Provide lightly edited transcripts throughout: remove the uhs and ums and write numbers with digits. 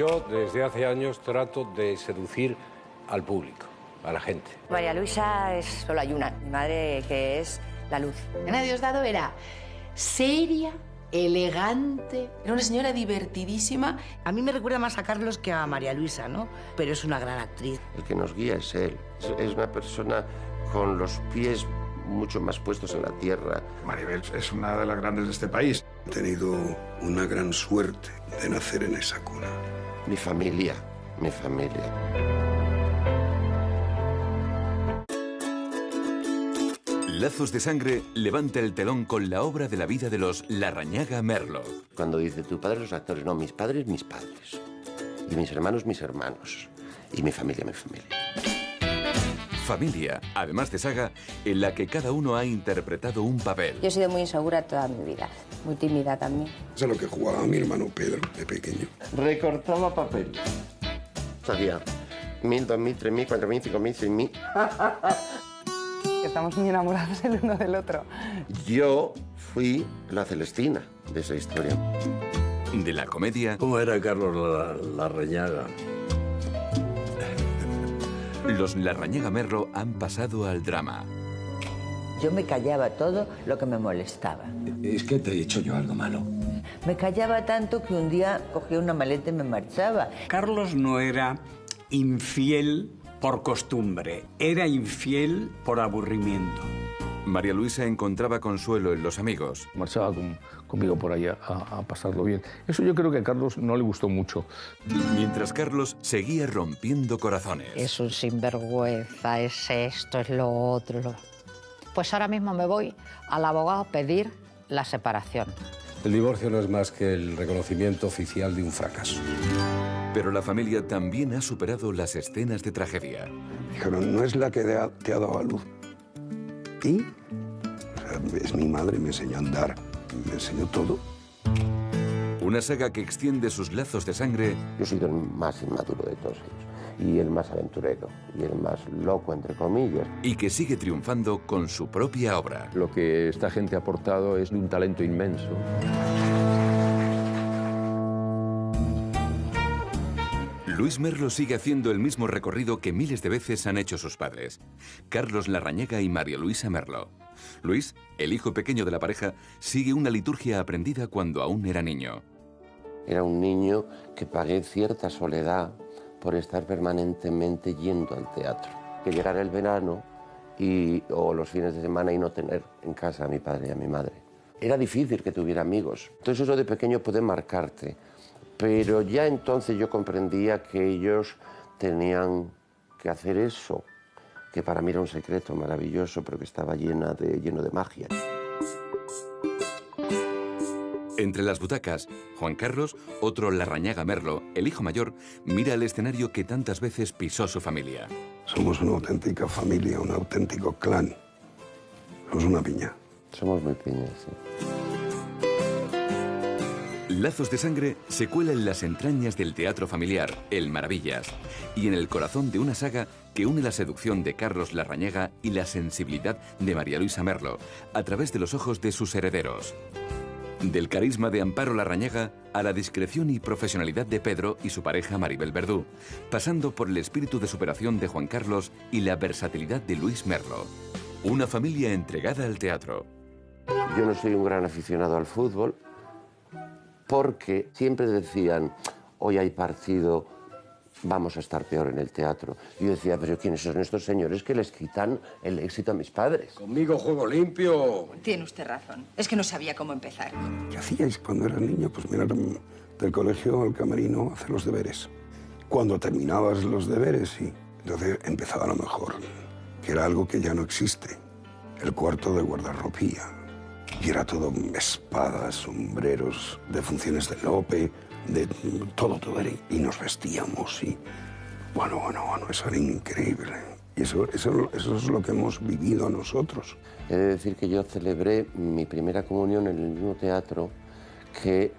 Yo desde hace años trato de seducir al público, a la gente. María Luisa es solo hay una, mi madre, que es la luz. Ana Diosdado era seria, elegante, era una señora divertidísima. A mí me recuerda más a Carlos que a María Luisa, ¿no? Pero es una gran actriz. El que nos guía es él. Es una persona con los pies mucho más puestos en la tierra. Maribel es una de las grandes de este país. He tenido una gran suerte de nacer en esa cuna. Mi familia, mi familia. Lazos de Sangre levanta el telón con la obra de la vida de los Larrañaga Merlo. Cuando dice tu padre, los actores, no, mis padres, mis padres. Y mis hermanos, mis hermanos. Y mi familia, mi familia. Familia, además de saga, en la que cada uno ha interpretado un papel. Yo he sido muy insegura toda mi vida, muy tímida también. Es a lo que jugaba mi hermano Pedro de pequeño. Recortaba papel. Sabía 1000, 2000, 3000, 4000, 5000, 6000. Estamos muy enamorados el uno del otro. Yo fui la Celestina de esa historia. De la comedia. ¿Cómo era Carlos Larrañaga? Los Larrañaga Merlo han pasado al drama. Yo me callaba todo lo que me molestaba. Es que te he dicho yo algo malo. Me callaba tanto que un día cogía una maleta y me marchaba. Carlos no era infiel por costumbre, era infiel por aburrimiento. María Luisa encontraba consuelo en los amigos. Marchaba conmigo por ahí a pasarlo bien. Eso yo creo que a Carlos no le gustó mucho. Mientras Carlos seguía rompiendo corazones. Es un sinvergüenza, es esto, es lo otro. Pues ahora mismo me voy al abogado a pedir la separación. El divorcio no es más que el reconocimiento oficial de un fracaso. Pero la familia también ha superado las escenas de tragedia. Dijeron, no es la que te ha dado a luz. ¿Y? O sea, es mi madre, me enseñó a andar, me enseñó todo. Una saga que extiende sus lazos de sangre. Yo soy el más inmaduro de todos ellos, y el más aventurero, y el más loco, entre comillas. Y que sigue triunfando con su propia obra. Lo que esta gente ha aportado es de un talento inmenso. Luis Merlo sigue haciendo el mismo recorrido que miles de veces han hecho sus padres, Carlos Larrañaga y María Luisa Merlo. Luis, el hijo pequeño de la pareja, sigue una liturgia aprendida cuando aún era niño. Era un niño que pagué cierta soledad por estar permanentemente yendo al teatro. Que llegara el verano o los fines de semana y no tener en casa a mi padre y a mi madre. Era difícil que tuviera amigos. Entonces eso de pequeño puede marcarte. Pero ya entonces yo comprendía que ellos tenían que hacer eso, que para mí era un secreto maravilloso, pero que estaba lleno de magia. Entre las butacas, Juan Carlos, otro Larrañaga Merlo, el hijo mayor, mira el escenario que tantas veces pisó su familia. Somos una auténtica familia, un auténtico clan. Somos una piña. Somos muy piñas, sí. Lazos de Sangre se cuela en las entrañas del teatro familiar, el Maravillas, y en el corazón de una saga que une la seducción de Carlos Larrañaga y la sensibilidad de María Luisa Merlo, a través de los ojos de sus herederos. Del carisma de Amparo Larrañaga a la discreción y profesionalidad de Pedro y su pareja Maribel Verdú, pasando por el espíritu de superación de Juan Carlos y la versatilidad de Luis Merlo. Una familia entregada al teatro. Yo no soy un gran aficionado al fútbol, porque siempre decían, hoy hay partido, vamos a estar peor en el teatro. Y yo decía, pero ¿quiénes son estos señores que les quitan el éxito a mis padres? Conmigo juego limpio. Tiene usted razón, es que no sabía cómo empezar. ¿Qué hacíais cuando eras niño? Pues mirar del colegio al camerino a hacer los deberes. Cuando terminabas los deberes, sí. Entonces empezaba lo mejor, que era algo que ya no existe. El cuarto de guardarropía. Y era todo espadas, sombreros, de funciones de Lope, de todo era. Y nos vestíamos y... Bueno, eso era increíble. Y eso es lo que hemos vivido nosotros. He de decir que yo celebré mi primera comunión en el mismo teatro que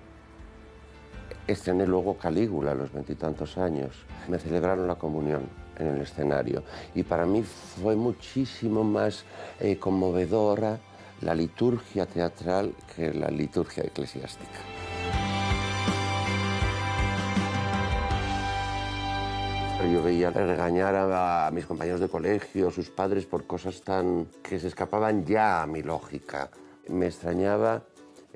estrené luego Calígula a los 20 y tantos años. Me celebraron la comunión en el escenario. Y para mí fue muchísimo más conmovedora la liturgia teatral que la liturgia eclesiástica. Pero yo veía regañar a mis compañeros de colegio, sus padres, por cosas tan que se escapaban ya a mi lógica. Me extrañaba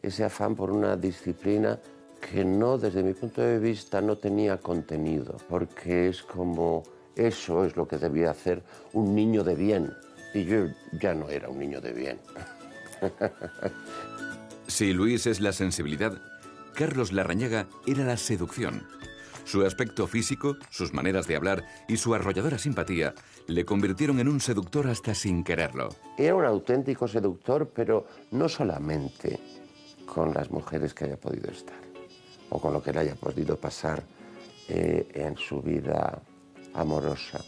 ese afán por una disciplina que no, desde mi punto de vista, no tenía contenido, porque es como, eso es lo que debía hacer un niño de bien, y yo ya no era un niño de bien. Si Luis es la sensibilidad, Carlos Larrañaga era la seducción. Su aspecto físico, sus maneras de hablar y su arrolladora simpatía le convirtieron en un seductor hasta sin quererlo. Era un auténtico seductor, pero no solamente con las mujeres que haya podido estar, o con lo que le haya podido pasar en su vida amorosa,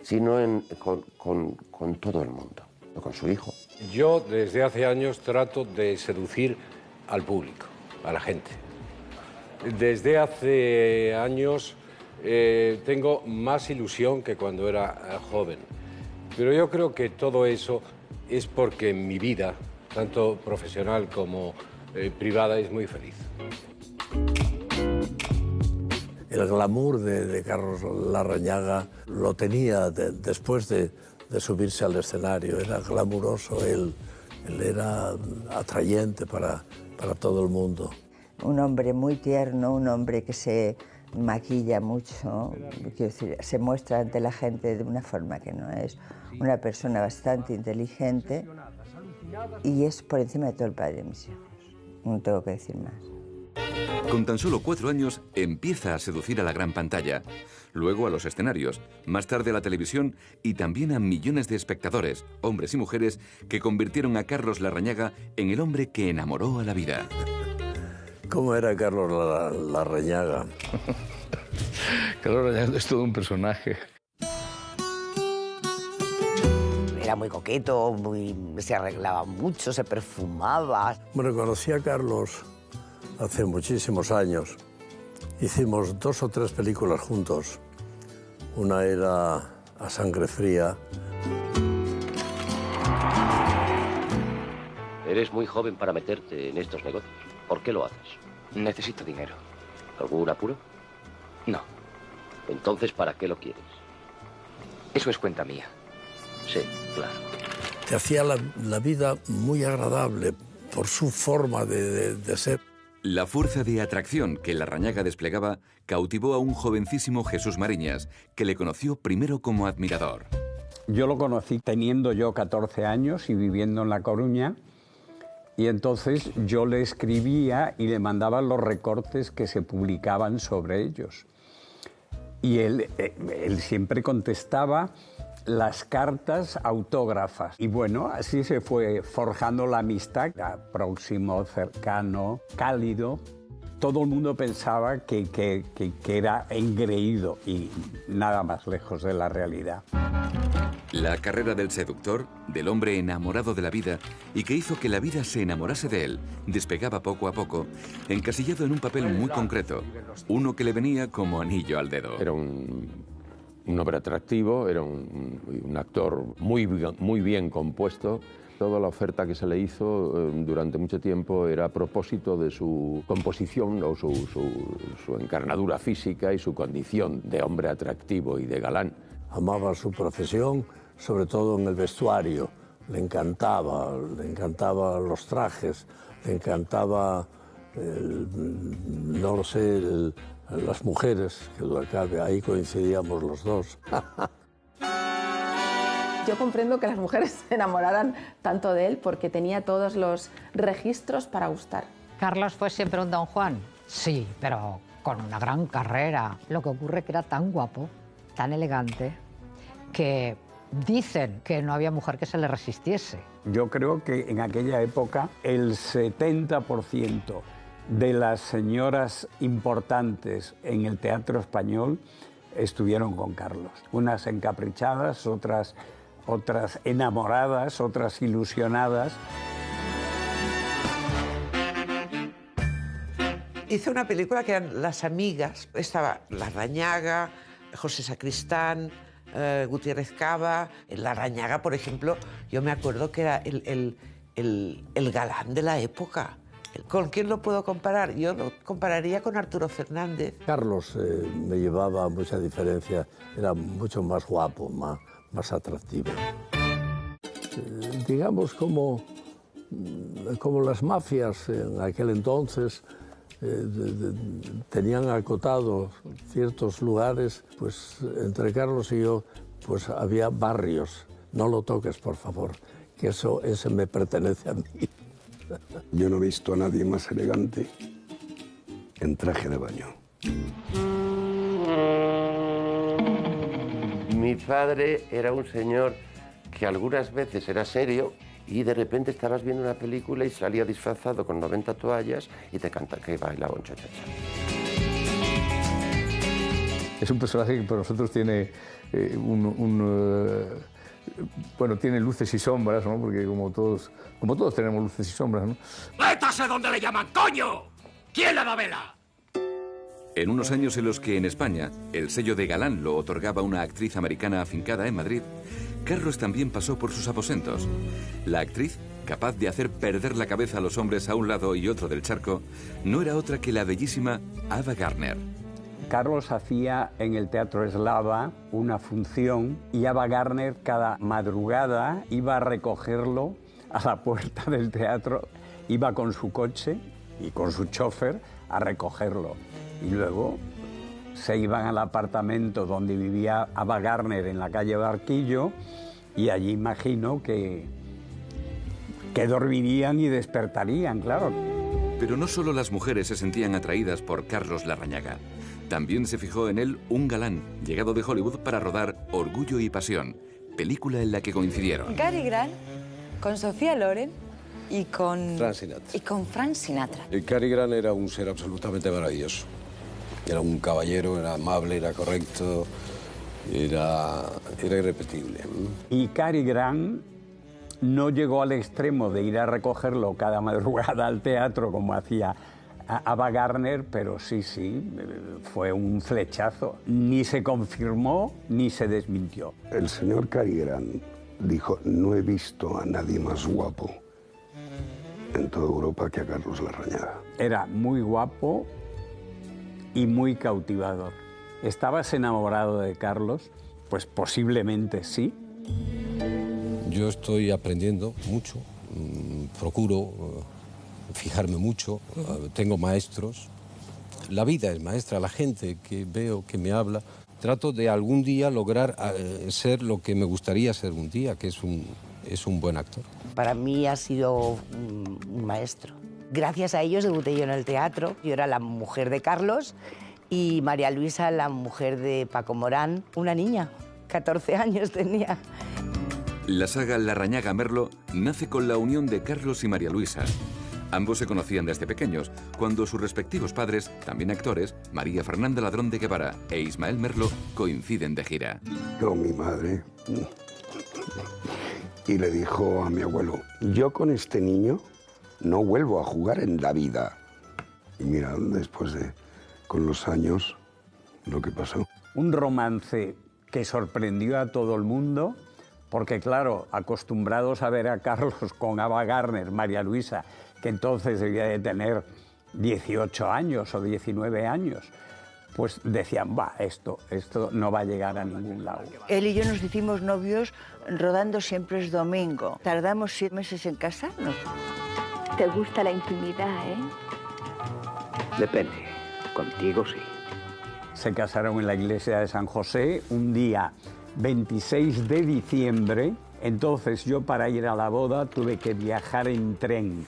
sino con todo el mundo, o con su hijo. Yo desde hace años trato de seducir al público, a la gente. Desde hace años tengo más ilusión que cuando era joven, pero yo creo que todo eso es porque mi vida, tanto profesional como privada, es muy feliz. El glamour de Carlos Larrañaga lo tenía después de subirse al escenario. Era glamuroso, él era atrayente para todo el mundo. Un hombre muy tierno, un hombre que se maquilla mucho, quiero decir, se muestra ante la gente de una forma que no es. Una persona bastante inteligente y es por encima de todo el padre de mis hijos. No tengo que decir más. Con tan solo 4 años empieza a seducir a la gran pantalla, luego a los escenarios, más tarde a la televisión y también a millones de espectadores, hombres y mujeres, que convirtieron a Carlos Larrañaga en el hombre que enamoró a la vida. ¿Cómo era Carlos Larrañaga? Carlos Larrañaga es todo un personaje. Era muy coqueto, se arreglaba mucho, se perfumaba. Bueno, conocí a Carlos hace muchísimos años. Hicimos 2 o 3 películas juntos. Una era A Sangre Fría. Eres muy joven para meterte en estos negocios. ¿Por qué lo haces? Necesito dinero. ¿Algún apuro? No. Entonces, ¿para qué lo quieres? Eso es cuenta mía. Sí, claro. Te hacía la vida muy agradable por su forma de ser. La fuerza de atracción que Larrañaga desplegaba cautivó a un jovencísimo Jesús Mariñas, que le conoció primero como admirador. Yo lo conocí teniendo yo 14 años y viviendo en La Coruña, y entonces yo le escribía y le mandaba los recortes que se publicaban sobre ellos. Y él siempre contestaba las cartas autógrafas. Y bueno, así se fue forjando la amistad. Era próximo, cercano, cálido. Todo el mundo pensaba que era engreído y nada más lejos de la realidad. La carrera del seductor, del hombre enamorado de la vida y que hizo que la vida se enamorase de él, despegaba poco a poco, encasillado en un papel muy concreto, uno que le venía como anillo al dedo. Era un hombre atractivo, era un actor muy bien compuesto. Toda la oferta que se le hizo durante mucho tiempo era a propósito de su composición o su encarnadura física y su condición de hombre atractivo y de galán. Amaba su profesión, sobre todo en el vestuario. Le encantaba los trajes, le encantaba, no lo sé, las mujeres, que ahí coincidíamos los dos. Yo comprendo que las mujeres se enamoraran tanto de él porque tenía todos los registros para gustar. ¿Carlos fue siempre un Don Juan? Sí, pero con una gran carrera. Lo que ocurre es que era tan guapo, tan elegante, que dicen que no había mujer que se le resistiese. Yo creo que en aquella época el 70% de las señoras importantes en el teatro español estuvieron con Carlos. Unas encaprichadas, otras enamoradas, otras ilusionadas. Hizo una película que eran Las Amigas. Estaba Larrañaga, José Sacristán, Gutiérrez Cava. Larrañaga, por ejemplo, yo me acuerdo que era el galán de la época. ¿Con quién lo puedo comparar? Yo lo compararía con Arturo Fernández. Carlos me llevaba mucha diferencia, era mucho más guapo, más atractivo. Digamos como las mafias en aquel entonces tenían acotados ciertos lugares, pues entre Carlos y yo pues había barrios. No lo toques, por favor, que ese me pertenece a mí. Yo no he visto a nadie más elegante en traje de baño. Mi padre era un señor que algunas veces era serio y de repente estabas viendo una película y salía disfrazado con 90 toallas y te canta que bailaba un cha-cha-cha. Es un personaje que para nosotros tiene bueno, tiene luces y sombras, ¿no? Porque como todos tenemos luces y sombras, ¿no? ¡Métase donde le llaman, coño! ¿Quién le da vela? En unos años en los que en España el sello de galán lo otorgaba una actriz americana afincada en Madrid, Carlos también pasó por sus aposentos. La actriz, capaz de hacer perder la cabeza a los hombres a un lado y otro del charco, no era otra que la bellísima Ava Gardner. Carlos hacía en el Teatro Eslava una función y Ava Gardner cada madrugada iba a recogerlo a la puerta del teatro, iba con su coche y con su chofer a recogerlo. Y luego se iban al apartamento donde vivía Ava Gardner en la calle Barquillo y allí imagino que dormirían y despertarían, claro. Pero no solo las mujeres se sentían atraídas por Carlos Larrañaga. También se fijó en él un galán, llegado de Hollywood para rodar Orgullo y Pasión, película en la que coincidieron. Cary Grant con Sofía Loren y con Frank Sinatra. Cary Grant era un ser absolutamente maravilloso. Era un caballero, era amable, era correcto, era irrepetible. Y Cary Grant no llegó al extremo de ir a recogerlo cada madrugada al teatro como hacía Ava Gardner, pero sí, fue un flechazo. Ni se confirmó ni se desmintió. El señor Cary Grant dijo, no he visto a nadie más guapo en toda Europa que a Carlos Larrañaga. Era muy guapo y muy cautivador. ¿Estabas enamorado de Carlos? Pues posiblemente sí. Yo estoy aprendiendo mucho, procuro fijarme mucho, tengo maestros. La vida es maestra, la gente que veo, que me habla. Trato de algún día lograr ser lo que me gustaría ser un día, que es un buen actor. Para mí ha sido un maestro. Gracias a ellos debuté yo en el teatro. Yo era la mujer de Carlos y María Luisa la mujer de Paco Morán, una niña, 14 años tenía. La saga Larrañaga Merlo nace con la unión de Carlos y María Luisa. Ambos se conocían desde pequeños, cuando sus respectivos padres, también actores, María Fernanda Ladrón de Guevara e Ismael Merlo, coinciden de gira. Con mi madre. Y le dijo a mi abuelo, yo con este niño no vuelvo a jugar en la vida. Y mira, después con los años, lo que pasó. Un romance que sorprendió a todo el mundo, porque claro, acostumbrados a ver a Carlos con Ava Gardner, María Luisa, que entonces debía de tener 18 años o 19 años, pues decían, esto no va a llegar a ningún lado. Él y yo nos hicimos novios rodando Siempre es Domingo. Tardamos 7 meses en casarnos. ¿Te gusta la intimidad, Depende. Contigo sí. Se casaron en la iglesia de San José un día 26 de diciembre. Entonces yo para ir a la boda tuve que viajar en tren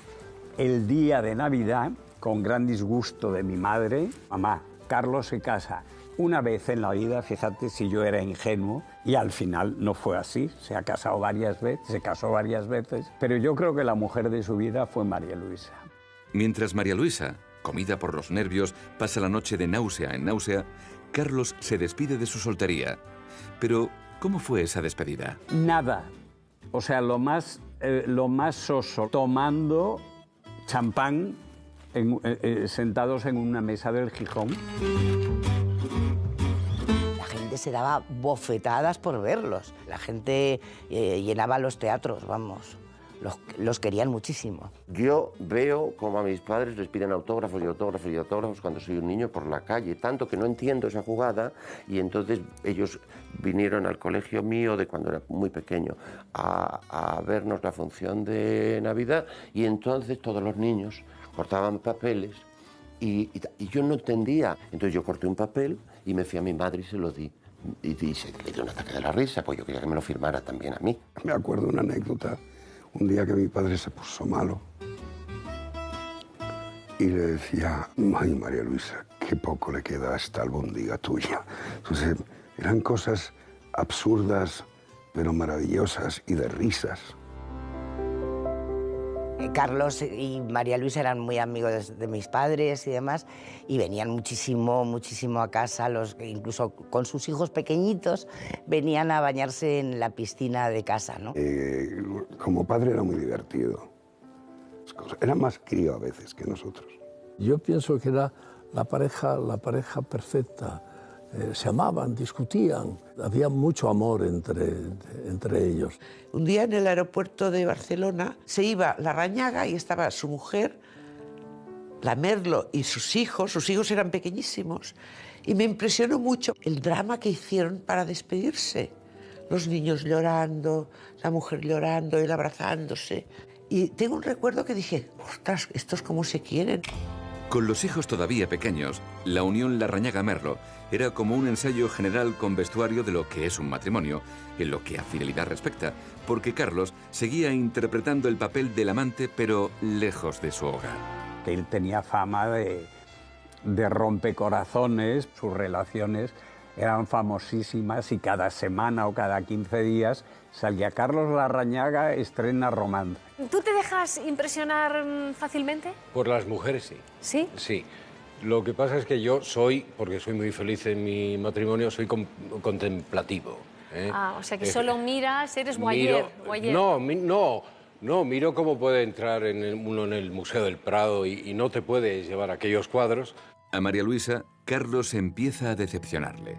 el día de Navidad, con gran disgusto de mi madre. Mamá, Carlos se casa una vez en la vida, fíjate si yo era ingenuo, y al final no fue así. Se casó varias veces, pero yo creo que la mujer de su vida fue María Luisa. Mientras María Luisa, comida por los nervios, pasa la noche de náusea en náusea, Carlos se despide de su soltería. Pero, ¿cómo fue esa despedida? Nada. O sea, lo más soso, tomando champán sentados en una mesa del Gijón. La gente se daba bofetadas por verlos. La gente llenaba los teatros, vamos. los querían muchísimo. Yo veo como a mis padres les piden autógrafos y autógrafos y autógrafos cuando soy un niño por la calle, tanto que no entiendo esa jugada, y entonces ellos vinieron al colegio mío de cuando era muy pequeño a vernos la función de Navidad, y entonces todos los niños cortaban papeles y yo no entendía. Entonces yo corté un papel y me fui a mi madre y se lo di. Y dice, le dio un ataque de la risa, pues yo quería que me lo firmara también a mí. Me acuerdo una anécdota, un día que mi padre se puso malo y le decía, ay, María Luisa, qué poco le queda a esta albóndiga tuya. Entonces, eran cosas absurdas, pero maravillosas y de risas. Carlos y María Luisa eran muy amigos de mis padres y demás, y venían muchísimo, muchísimo a casa, incluso con sus hijos pequeñitos, venían a bañarse en la piscina de casa, ¿no? Como padre era muy divertido. Era más crío a veces que nosotros. Yo pienso que era la pareja perfecta. Se amaban, discutían, había mucho amor entre ellos. Un día en el aeropuerto de Barcelona se iba Larrañaga y estaba su mujer, la Merlo, y sus hijos eran pequeñísimos, y me impresionó mucho el drama que hicieron para despedirse. Los niños llorando, la mujer llorando, él abrazándose. Y tengo un recuerdo que dije, ostras, estos cómo se quieren. Con los hijos todavía pequeños, la unión Larrañaga-Merlo era como un ensayo general con vestuario de lo que es un matrimonio, en lo que a fidelidad respecta, porque Carlos seguía interpretando el papel del amante, pero lejos de su hogar. Él tenía fama de rompecorazones, sus relaciones eran famosísimas y cada semana o cada 15 días salía Carlos Larrañaga, estrena romance. ¿Tú te dejas impresionar fácilmente? Por las mujeres, sí. ¿Sí? Sí. Lo que pasa es que yo soy, porque soy muy feliz en mi matrimonio, soy contemplativo. Ah, o sea que solo miras, eres voyeur. No, miro cómo puede entrar uno en el Museo del Prado y no te puedes llevar aquellos cuadros. A María Luisa, Carlos empieza a decepcionarle.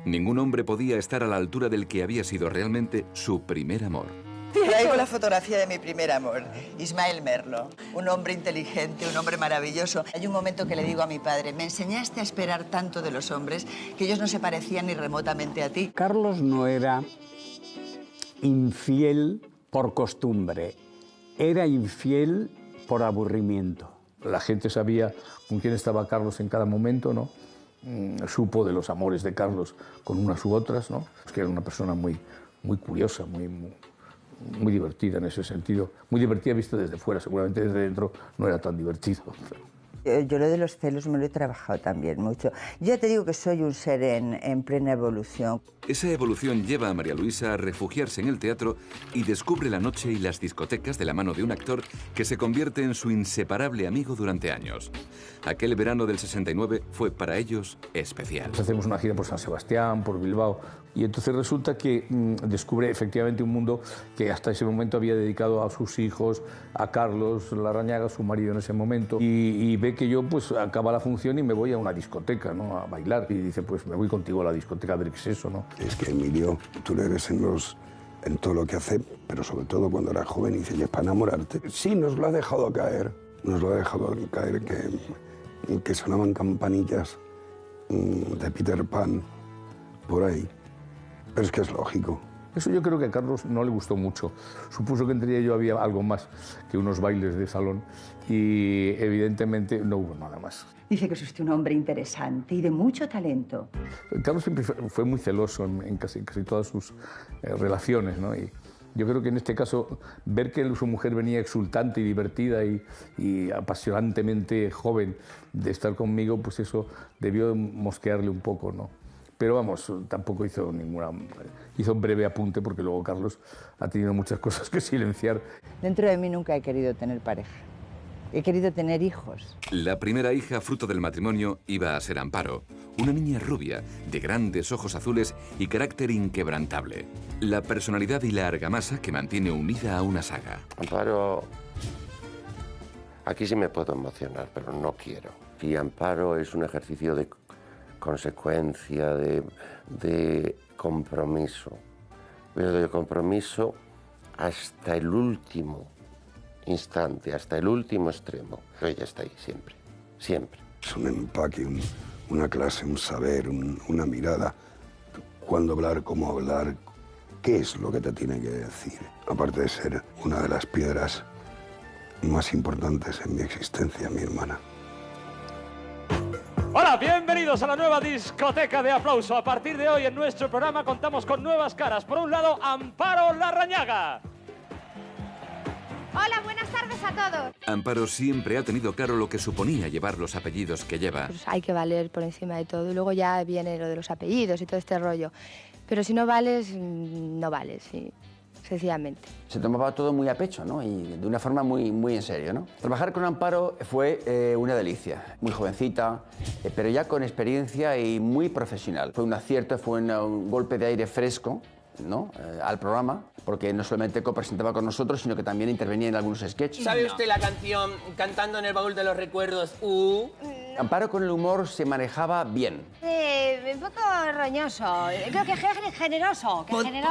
Ningún hombre podía estar a la altura del que había sido realmente su primer amor. Traigo la fotografía de mi primer amor, Ismael Merlo. Un hombre inteligente, un hombre maravilloso. Hay un momento que le digo a mi padre, me enseñaste a esperar tanto de los hombres que ellos no se parecían ni remotamente a ti. Carlos no era infiel por costumbre, era infiel por aburrimiento. La gente sabía con quién estaba Carlos en cada momento, ¿no? Supo de los amores de Carlos con unas u otras, ¿no? Es que era una persona muy curiosa, muy divertida en ese sentido. Muy divertida vista desde fuera, seguramente desde dentro no era tan divertido. Yo lo de los celos me lo he trabajado también mucho. Ya te digo que soy un ser en plena evolución. Esa evolución lleva a María Luisa a refugiarse en el teatro y descubre la noche y las discotecas de la mano de un actor que se convierte en su inseparable amigo durante años. Aquel verano del 69 fue para ellos especial. Hacemos una gira por San Sebastián, por Bilbao, y entonces resulta que descubre efectivamente un mundo que hasta ese momento había dedicado a sus hijos, a Carlos Larrañaga, su marido en ese momento, y ve que yo pues acaba la función y me voy a una discoteca, ¿no? A bailar, y dice, pues me voy contigo a la discoteca, a ver qué es eso, ¿no? Es que Emilio, tú le eres en todo lo que hace, pero sobre todo cuando era joven, y dice, y es para enamorarte. Sí, nos lo ha dejado caer que sonaban campanillas de Peter Pan por ahí. Pero es que es lógico. Eso yo creo que a Carlos no le gustó mucho. Supuso que entre yo había algo más que unos bailes de salón y evidentemente no hubo nada más. Dice que es usted un hombre interesante y de mucho talento. Carlos siempre fue muy celoso en casi todas sus relaciones, ¿no? Y yo creo que en este caso, ver que su mujer venía exultante y divertida y apasionantemente joven de estar conmigo, pues eso debió mosquearle un poco, ¿no? Pero vamos, tampoco hizo un breve apunte porque luego Carlos ha tenido muchas cosas que silenciar. Dentro de mí nunca he querido tener pareja. He querido tener hijos. La primera hija, fruto del matrimonio, iba a ser Amparo, una niña rubia, de grandes ojos azules y carácter inquebrantable. La personalidad y la argamasa que mantiene unida a una saga. Amparo, aquí sí me puedo emocionar, pero no quiero. Y Amparo es un ejercicio de consecuencia, de compromiso. Pero de compromiso hasta el último instante, hasta el último extremo. Pero ella está ahí siempre, siempre. Es un empaque, una clase, un saber, una mirada. Cuándo hablar, cómo hablar, qué es lo que te tiene que decir. Aparte de ser una de las piedras más importantes en mi existencia, mi hermana. Hola, bienvenidos a la nueva discoteca de aplauso. A partir de hoy en nuestro programa contamos con nuevas caras. Por un lado, Amparo Larrañaga. Hola, buenas tardes a todos. Amparo siempre ha tenido claro lo que suponía llevar los apellidos que lleva. Pues hay que valer por encima de todo y luego ya viene lo de los apellidos y todo este rollo. Pero si no vales, no vales, sí, sencillamente. Se tomaba todo muy a pecho, ¿no? Y de una forma muy en serio, ¿no? Trabajar con Amparo fue una delicia, muy jovencita, pero ya con experiencia y muy profesional. Fue un acierto, fue un golpe de aire fresco, ¿no? Al programa, porque no solamente copresentaba con nosotros, sino que también intervenía en algunos sketches. ¿Sabe usted la canción Cantando en el baúl de los recuerdos? Amparo con el humor se manejaba bien. Un poco roñoso, creo que generoso, generoso.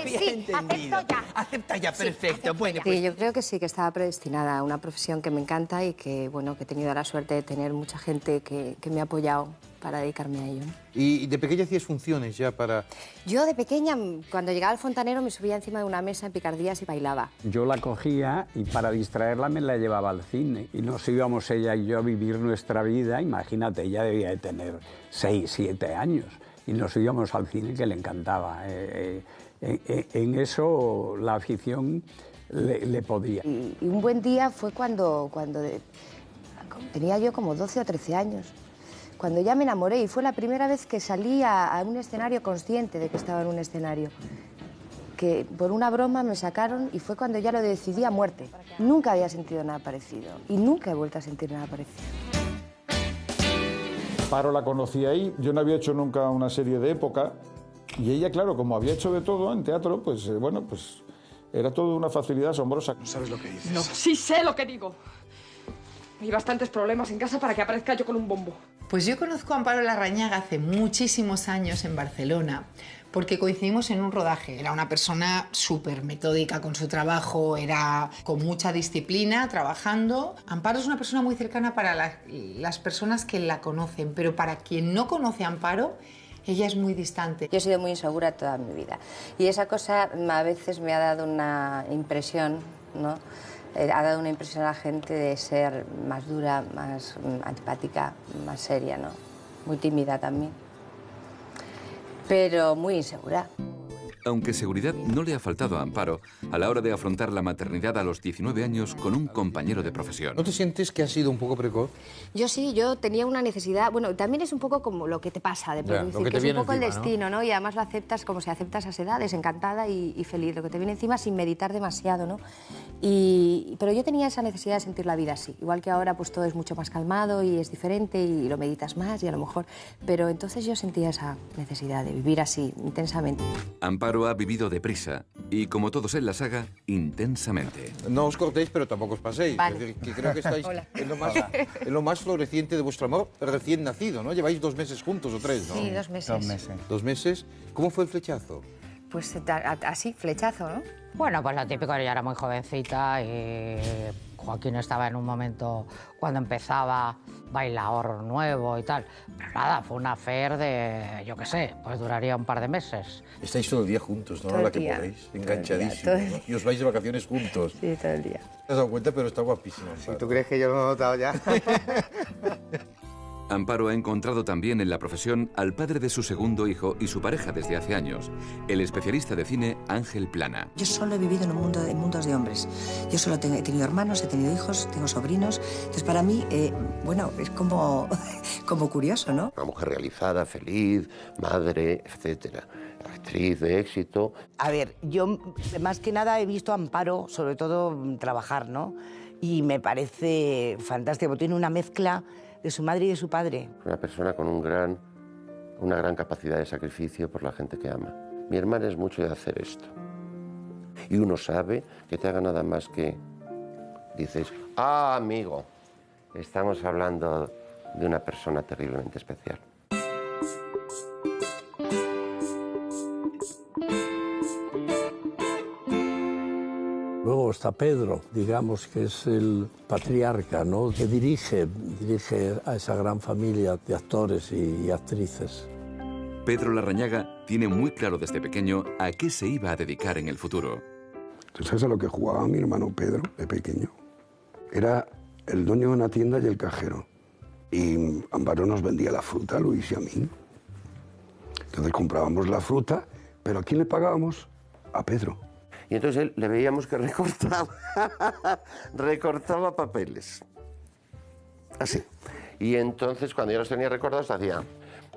Bien entendido. Acepta ya, perfecto. Bueno, pues... Sí, yo creo que sí, que estaba predestinada a una profesión que me encanta y que, bueno, que he tenido la suerte de tener mucha gente que me ha apoyado para dedicarme a ello, ¿no? ¿Y de pequeña hacías funciones ya para...? Yo de pequeña, cuando llegaba al fontanero, me subía encima de una mesa en picardías y bailaba. Yo la cogía y para distraerla me la llevaba al cine. Y nos íbamos ella y yo a vivir nuestra vida. Imagínate, ella debía de tener 6, 7 años. Y nos íbamos al cine, que le encantaba. En eso la afición le podía. Y un buen día fue cuando tenía yo como 12 o 13 años. Cuando ya me enamoré y fue la primera vez que salí a un escenario consciente de que estaba en un escenario. Que por una broma me sacaron y fue cuando ya lo decidí a muerte. Nunca había sentido nada parecido y nunca he vuelto a sentir nada parecido. Amparo la conocí ahí, yo no había hecho nunca una serie de época y ella, claro, como había hecho de todo en teatro, pues bueno, pues era todo una facilidad asombrosa. ¿No sabes lo que dices? No, sí sé lo que digo. Hay bastantes problemas en casa para que aparezca yo con un bombo. Pues yo conozco a Amparo Larrañaga hace muchísimos años en Barcelona, porque coincidimos en un rodaje. Era una persona súper metódica con su trabajo, era con mucha disciplina, trabajando. Amparo es una persona muy cercana para las personas que la conocen, pero para quien no conoce a Amparo, ella es muy distante. Yo he sido muy insegura toda mi vida y esa cosa a veces me ha dado una impresión, ¿no? Ha dado una impresión a la gente de ser más dura, más antipática, más seria, ¿no? Muy tímida también, pero muy insegura. Aunque seguridad no le ha faltado a Amparo a la hora de afrontar la maternidad a los 19 años con un compañero de profesión. ¿No te sientes que has sido un poco precoz? Yo sí, yo tenía una necesidad... Bueno, también es un poco como lo que te pasa de producir, que es un poco encima, el destino, ¿no? Y además lo aceptas como se acepta a esas edades, encantada y feliz, lo que te viene encima sin meditar demasiado, ¿no? Pero yo tenía esa necesidad de sentir la vida así. Igual que ahora pues todo es mucho más calmado y es diferente y lo meditas más y a lo mejor... Pero entonces yo sentía esa necesidad de vivir así, intensamente. Amparo ha vivido deprisa y, como todos en la saga, intensamente. No os cortéis, pero tampoco os paséis. Vale. Es decir, que creo que estáis en lo más floreciente de vuestro amor recién nacido, ¿no? Lleváis 2 meses juntos o 3, ¿no? Sí, 2 meses. 2 meses. 2 meses. ¿Cómo fue el flechazo? Pues así, flechazo, ¿no? Bueno, pues lo típico, ella era muy jovencita y Joaquín estaba en un momento cuando empezaba bailador nuevo y tal. Pero nada, fue una affair de, yo qué sé, pues duraría un par de meses. Estáis todo el día juntos, ¿no? Todo el La que día. podéis, Todo el enganchadísimos. día, todo el ¿no? Y os vais de vacaciones juntos. Sí, todo el día. ¿Te has dado cuenta? Pero está guapísimo. Si tú crees que yo lo he notado ya. Amparo ha encontrado también en la profesión al padre de su segundo hijo y su pareja desde hace años, el especialista de cine Ángel Plana. Yo solo he vivido en mundos de hombres. Yo solo he tenido hermanos, he tenido hijos, tengo sobrinos. Entonces, para mí, bueno, es como curioso, ¿no? Una mujer realizada, feliz, madre, etcétera. Actriz de éxito. A ver, yo más que nada he visto a Amparo, sobre todo, trabajar, ¿no? Y me parece fantástico, tiene una mezcla de su madre y de su padre. Una persona con una gran capacidad de sacrificio por la gente que ama. Mi hermana es mucho de hacer esto. Y uno sabe que te haga nada más que... Dices, ah, amigo, estamos hablando de una persona terriblemente especial. Luego está Pedro, digamos que es el patriarca, ¿no?, que dirige a esa gran familia de actores y actrices. Pedro Larrañaga tiene muy claro desde pequeño a qué se iba a dedicar en el futuro. ¿Tú sabes a lo que jugaba mi hermano Pedro de pequeño? Era el dueño de una tienda y el cajero. Y Amparo nos vendía la fruta a Luis y a mí. Entonces comprábamos la fruta, pero ¿a quién le pagábamos? A Pedro. Y entonces él le veíamos que recortaba papeles. Así. Y entonces cuando yo los tenía recortados hacía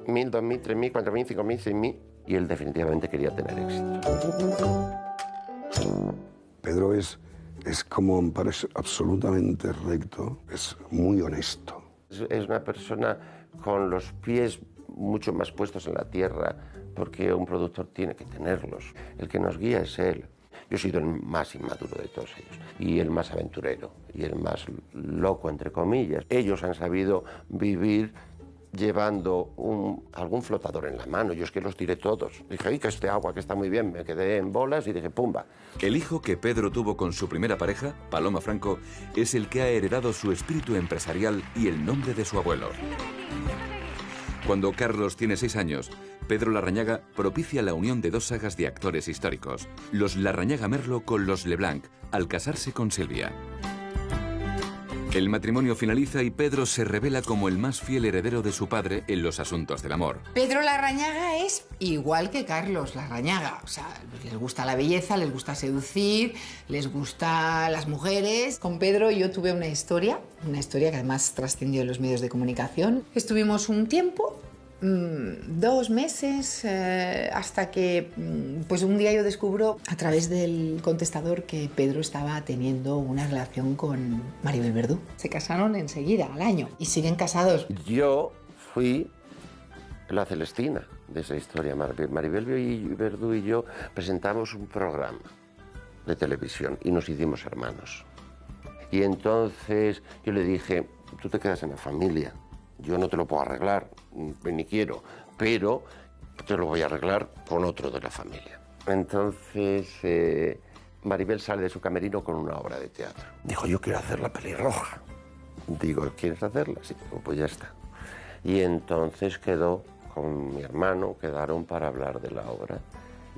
1.000, 2.000, 3.000, 4.000, 5.000, 6.000 y él definitivamente quería tener éxito. Pedro es como Amparo, es absolutamente recto, es muy honesto. Es una persona con los pies mucho más puestos en la tierra, porque un productor tiene que tenerlos. El que nos guía es él. Yo he sido el más inmaduro de todos ellos, y el más aventurero, y el más loco, entre comillas. Ellos han sabido vivir llevando algún flotador en la mano. Yo es que los tiré todos. Dije, ¡ay, que este agua que está muy bien! Me quedé en bolas y dije, ¡pumba! El hijo que Pedro tuvo con su primera pareja, Paloma Franco, es el que ha heredado su espíritu empresarial y el nombre de su abuelo. Cuando Carlos tiene 6 años, Pedro Larrañaga propicia la unión de 2 sagas de actores históricos, los Larrañaga Merlo con los Leblanc, al casarse con Silvia. El matrimonio finaliza y Pedro se revela como el más fiel heredero de su padre en los asuntos del amor. Pedro Larrañaga es igual que Carlos Larrañaga. O sea, les gusta la belleza, les gusta seducir, les gusta las mujeres. Con Pedro yo tuve una historia que además trascendió en los medios de comunicación. Estuvimos un tiempo, 2 meses, hasta que pues un día yo descubro a través del contestador que Pedro estaba teniendo una relación con Maribel Verdú. Se casaron enseguida, al año, y siguen casados. Yo fui la Celestina de esa historia. Maribel Verdú y yo presentamos un programa de televisión y nos hicimos hermanos. Y entonces yo le dije, tú te quedas en la familia. Yo no te lo puedo arreglar, ni quiero, pero te lo voy a arreglar con otro de la familia. Entonces, Maribel sale de su camerino con una obra de teatro. Dijo, yo quiero hacer La pelirroja. Digo, ¿quieres hacerla? Sí, pues ya está. Y entonces quedó con mi hermano, quedaron para hablar de la obra.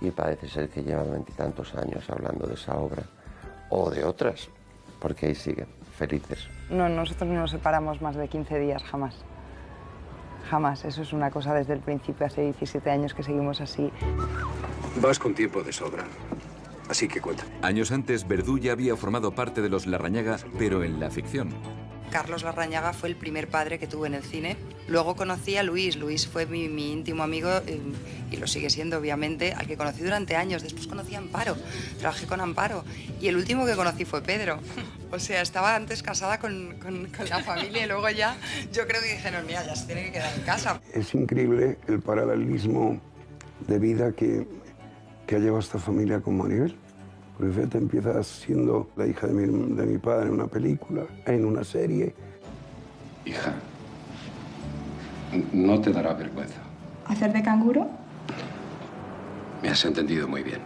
Y parece ser que llevan 20 y tantos años hablando de esa obra, o de otras, porque ahí siguen, felices. No, nosotros no nos separamos más de 15 días, jamás. Jamás, eso es una cosa desde el principio, hace 17 años que seguimos así. Vas con tiempo de sobra, así que cuenta. Años antes, Verdú ya había formado parte de los Larrañaga, pero en la ficción. Carlos Larrañaga fue el primer padre que tuve en el cine. Luego conocí a Luis. Luis fue mi íntimo amigo y lo sigue siendo, obviamente, al que conocí durante años. Después conocí a Amparo, trabajé con Amparo. Y el último que conocí fue Pedro. O sea, estaba antes casada con la familia y luego ya yo creo que dijeron, mira, ya se tiene que quedar en casa. Es increíble el paralelismo de vida que ha llevado esta familia con Maribel. Porque fíjate, empiezas siendo la hija de mi padre en una película, en una serie. Hija, no te dará vergüenza. ¿Hacer de canguro? Me has entendido muy bien.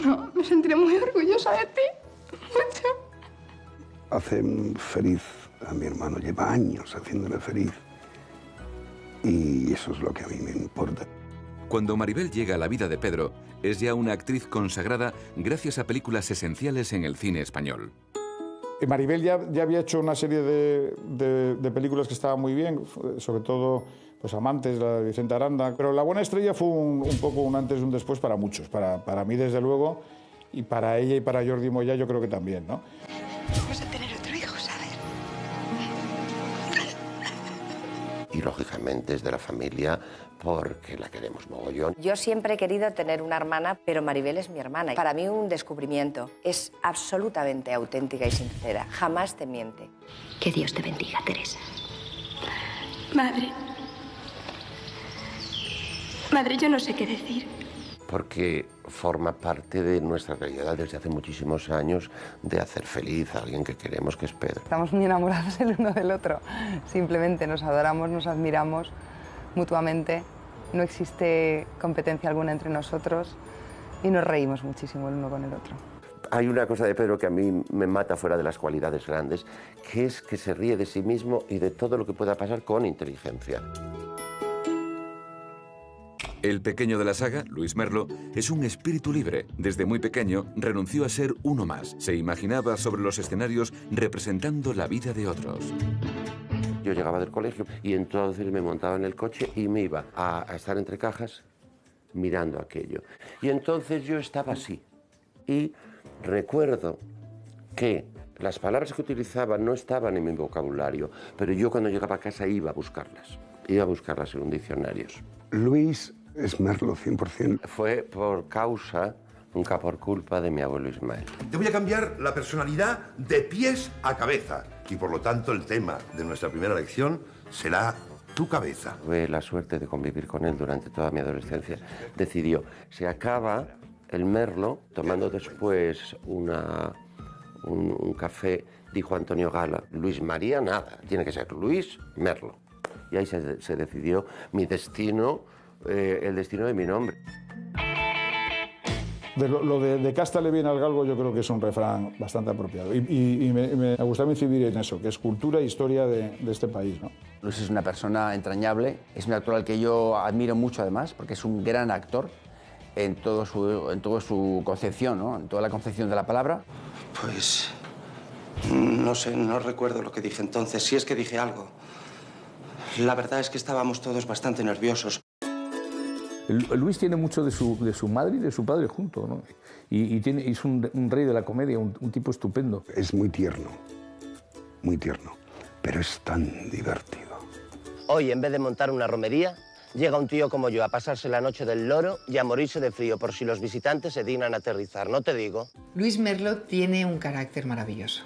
No, me sentiré muy orgullosa de ti. Mucho. Hace feliz a mi hermano, lleva años haciéndole feliz. Y eso es lo que a mí me importa. Cuando Maribel llega a la vida de Pedro, es ya una actriz consagrada gracias a películas esenciales en el cine español. Maribel ya había hecho una serie de películas que estaban muy bien, sobre todo pues Amantes, la de Vicente Aranda, pero La buena estrella fue un poco un antes y un después para muchos, para mí desde luego, y para ella y para Jordi Moya yo creo que también, ¿no? Vamos a tener otro hijo, ¿sabes? Y lógicamente es de la familia porque la queremos mogollón. Yo siempre he querido tener una hermana, pero Maribel es mi hermana. Para mí un descubrimiento. Es absolutamente auténtica y sincera. Jamás te miente. Que Dios te bendiga, Teresa. Madre. Madre, yo no sé qué decir. Porque forma parte de nuestra realidad desde hace muchísimos años de hacer feliz a alguien que queremos, que es Pedro. Estamos muy enamorados el uno del otro. Simplemente nos adoramos, nos admiramos mutuamente. No existe competencia alguna entre nosotros. Y nos reímos muchísimo el uno con el otro. Hay una cosa de Pedro que a mí me mata fuera de las cualidades grandes, que es que se ríe de sí mismo y de todo lo que pueda pasar con inteligencia. El pequeño de la saga, Luis Merlo, es un espíritu libre. Desde muy pequeño renunció a ser uno más. Se imaginaba sobre los escenarios representando la vida de otros. Yo llegaba del colegio y entonces me montaba en el coche y me iba a estar entre cajas mirando aquello. Y entonces yo estaba así. Y recuerdo que las palabras que utilizaba no estaban en mi vocabulario, pero yo cuando llegaba a casa iba a buscarlas. Iba a buscarlas en un diccionario. Luis es Merlo 100%. Fue por causa, nunca por culpa de mi abuelo Ismael. Te voy a cambiar la personalidad de pies a cabeza. Y por lo tanto el tema de nuestra primera lección será tu cabeza. Tuve la suerte de convivir con él durante toda mi adolescencia. Decidió, se acaba el Merlo, tomando después un café, dijo Antonio Gala, Luis María nada, tiene que ser Luis Merlo. Y ahí se decidió mi destino, el destino de mi nombre. Lo de cástale bien al galgo yo creo que es un refrán bastante apropiado. Y me gusta incidir en eso, que es cultura e historia de este país, ¿no? Luis es una persona entrañable, es un actor al que yo admiro mucho además, porque es un gran actor en toda su concepción, ¿no? En toda la concepción de la palabra. Pues no sé, no recuerdo lo que dije entonces, si es que dije algo. La verdad es que estábamos todos bastante nerviosos. Luis tiene mucho de su madre y de su padre junto, ¿no? Y es un rey de la comedia, un tipo estupendo. Es muy tierno, pero es tan divertido. Hoy, en vez de montar una romería, llega un tío como yo a pasarse la noche del loro y a morirse de frío por si los visitantes se dignan a aterrizar, ¿no te digo? Luis Merlo tiene un carácter maravilloso.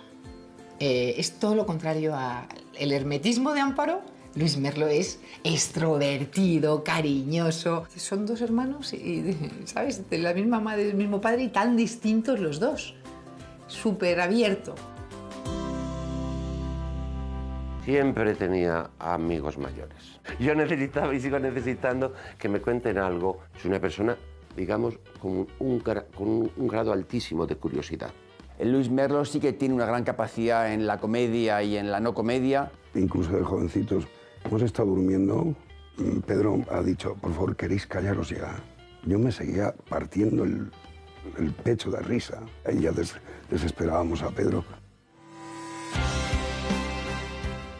Es todo lo contrario al hermetismo de Amparo. Luis Merlo es extrovertido, cariñoso. Son dos hermanos, ¿sabes? De la misma madre, del mismo padre y tan distintos los dos. Súper abierto. Siempre tenía amigos mayores. Yo necesitaba y sigo necesitando que me cuenten algo. Soy una persona, digamos, con un grado altísimo de curiosidad. El Luis Merlo sí que tiene una gran capacidad en la comedia y en la no comedia. Incluso de jovencitos. Hemos estado durmiendo. Pedro ha dicho, por favor, ¿queréis callaros ya? Yo me seguía partiendo el pecho de risa. Ahí ya desesperábamos a Pedro.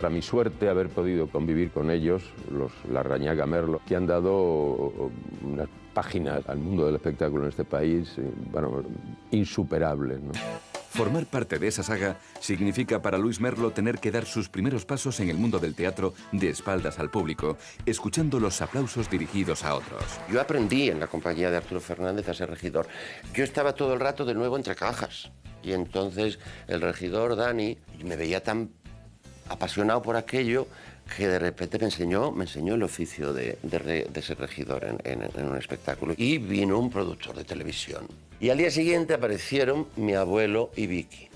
Para mi suerte haber podido convivir con ellos, los Larrañaga Merlo, que han dado unas páginas al mundo del espectáculo en este país, bueno, insuperables, ¿no? Formar parte de esa saga significa para Luis Merlo tener que dar sus primeros pasos en el mundo del teatro de espaldas al público, escuchando los aplausos dirigidos a otros. Yo aprendí en la compañía de Arturo Fernández a ser regidor. Yo estaba todo el rato de nuevo entre cajas. Y entonces el regidor, Dani, me veía tan apasionado por aquello que de repente me enseñó el oficio de ser regidor en un espectáculo. Y vino un productor de televisión. Y al día siguiente aparecieron mi abuelo y Vicky.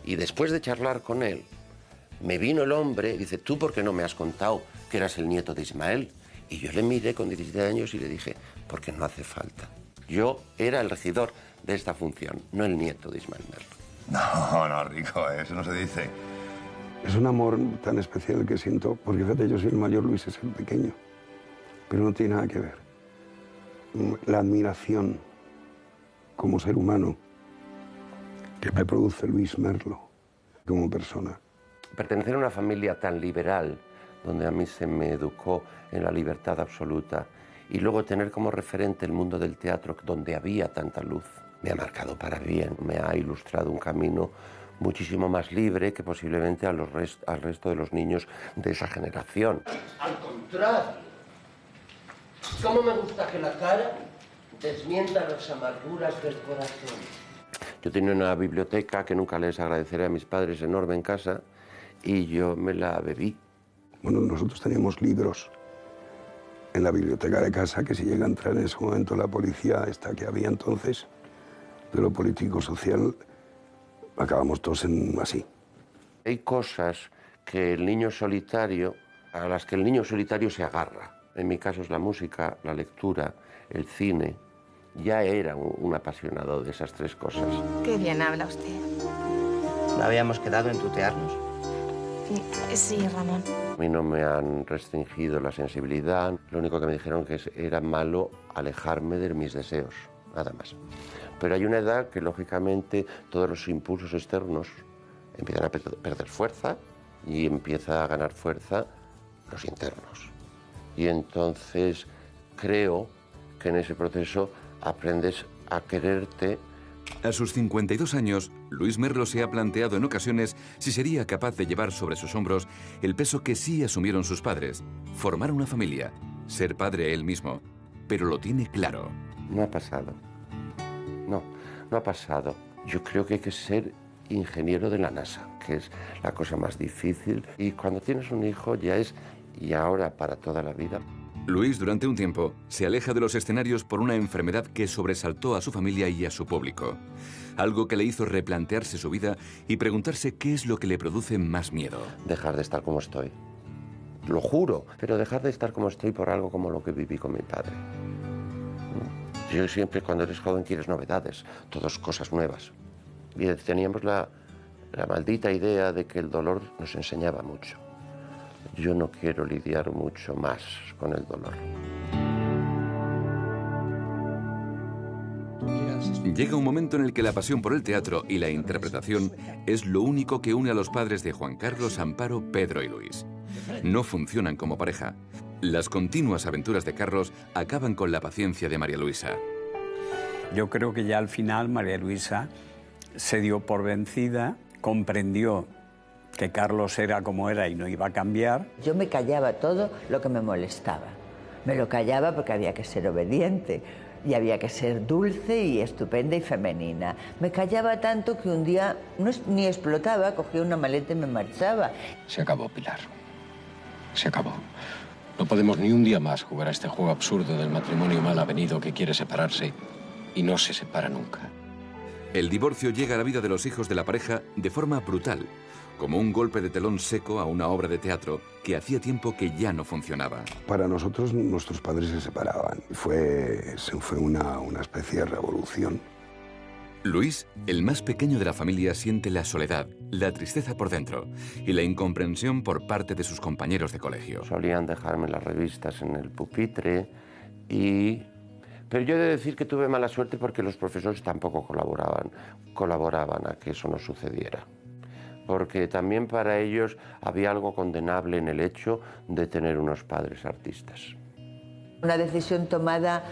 Y después de charlar con él, me vino el hombre y dice, ¿tú por qué no me has contado que eras el nieto de Ismael? Y yo le miré con 17 años y le dije, porque no hace falta. Yo era el regidor de esta función, no el nieto de Ismael Merlo. No, Rico, eso no se dice. Es un amor tan especial que siento, porque fíjate, yo soy el mayor, Luis es el pequeño, pero no tiene nada que ver. La admiración como ser humano que me produce Luis Merlo como persona. Pertenecer a una familia tan liberal, donde a mí se me educó en la libertad absoluta, y luego tener como referente el mundo del teatro, donde había tanta luz, me ha marcado para bien, me ha ilustrado un camino muchísimo más libre que posiblemente al resto de los niños de esa generación. Al contrario, ¿cómo me gusta que la cara desmienta las amarguras del corazón? Yo tenía una biblioteca que nunca les agradeceré a mis padres, enorme en casa, y yo me la bebí. Bueno, nosotros teníamos libros en la biblioteca de casa que si llega a entrar en ese momento la policía esta que había entonces, de lo político-social, acabamos todos así. Hay cosas que el niño solitario, a las que el niño solitario se agarra. En mi caso es la música, la lectura, el cine, ya era un apasionado de esas tres cosas. Qué bien habla usted. ¿No habíamos quedado en tutearnos? Sí, Ramón. A mí no me han restringido la sensibilidad, lo único que me dijeron que era malo alejarme de mis deseos, nada más. Pero hay una edad que, lógicamente, todos los impulsos externos empiezan a perder fuerza y empieza a ganar fuerza los internos. Y entonces creo que en ese proceso aprendes a quererte. A sus 52 años, Luis Merlo se ha planteado en ocasiones si sería capaz de llevar sobre sus hombros el peso que sí asumieron sus padres, formar una familia, ser padre él mismo. Pero lo tiene claro. No ha pasado. No ha pasado. Yo creo que hay que ser ingeniero de la NASA, que es la cosa más difícil. Y cuando tienes un hijo ya es y ahora para toda la vida. Luis, durante un tiempo, se aleja de los escenarios por una enfermedad que sobresaltó a su familia y a su público. Algo que le hizo replantearse su vida y preguntarse qué es lo que le produce más miedo. Dejar de estar como estoy. Lo juro, pero dejar de estar como estoy por algo como lo que viví con mi padre. Yo siempre, cuando eres joven, quieres novedades, todas cosas nuevas. Y teníamos la maldita idea de que el dolor nos enseñaba mucho. Yo no quiero lidiar mucho más con el dolor. Llega un momento en el que la pasión por el teatro y la interpretación es lo único que une a los padres de Juan Carlos, Amparo, Pedro y Luis. No funcionan como pareja. Las continuas aventuras de Carlos acaban con la paciencia de María Luisa. Yo creo que ya al final María Luisa se dio por vencida, comprendió que Carlos era como era y no iba a cambiar. Yo me callaba todo lo que me molestaba. Me lo callaba porque había que ser obediente y había que ser dulce y estupenda y femenina. Me callaba tanto que un día ni explotaba, cogía una maleta y me marchaba. Se acabó, Pilar. Se acabó. No podemos ni un día más jugar a este juego absurdo del matrimonio mal avenido que quiere separarse y no se separa nunca. El divorcio llega a la vida de los hijos de la pareja de forma brutal, como un golpe de telón seco a una obra de teatro que hacía tiempo que ya no funcionaba. Para nosotros, nuestros padres se separaban. Fue una especie de revolución. Luis, el más pequeño de la familia, siente la soledad, la tristeza por dentro y la incomprensión por parte de sus compañeros de colegio. Solían dejarme las revistas en el pupitre pero yo he de decir que tuve mala suerte porque los profesores tampoco colaboraban a que eso no sucediera. Porque también para ellos había algo condenable en el hecho de tener unos padres artistas. Una decisión tomada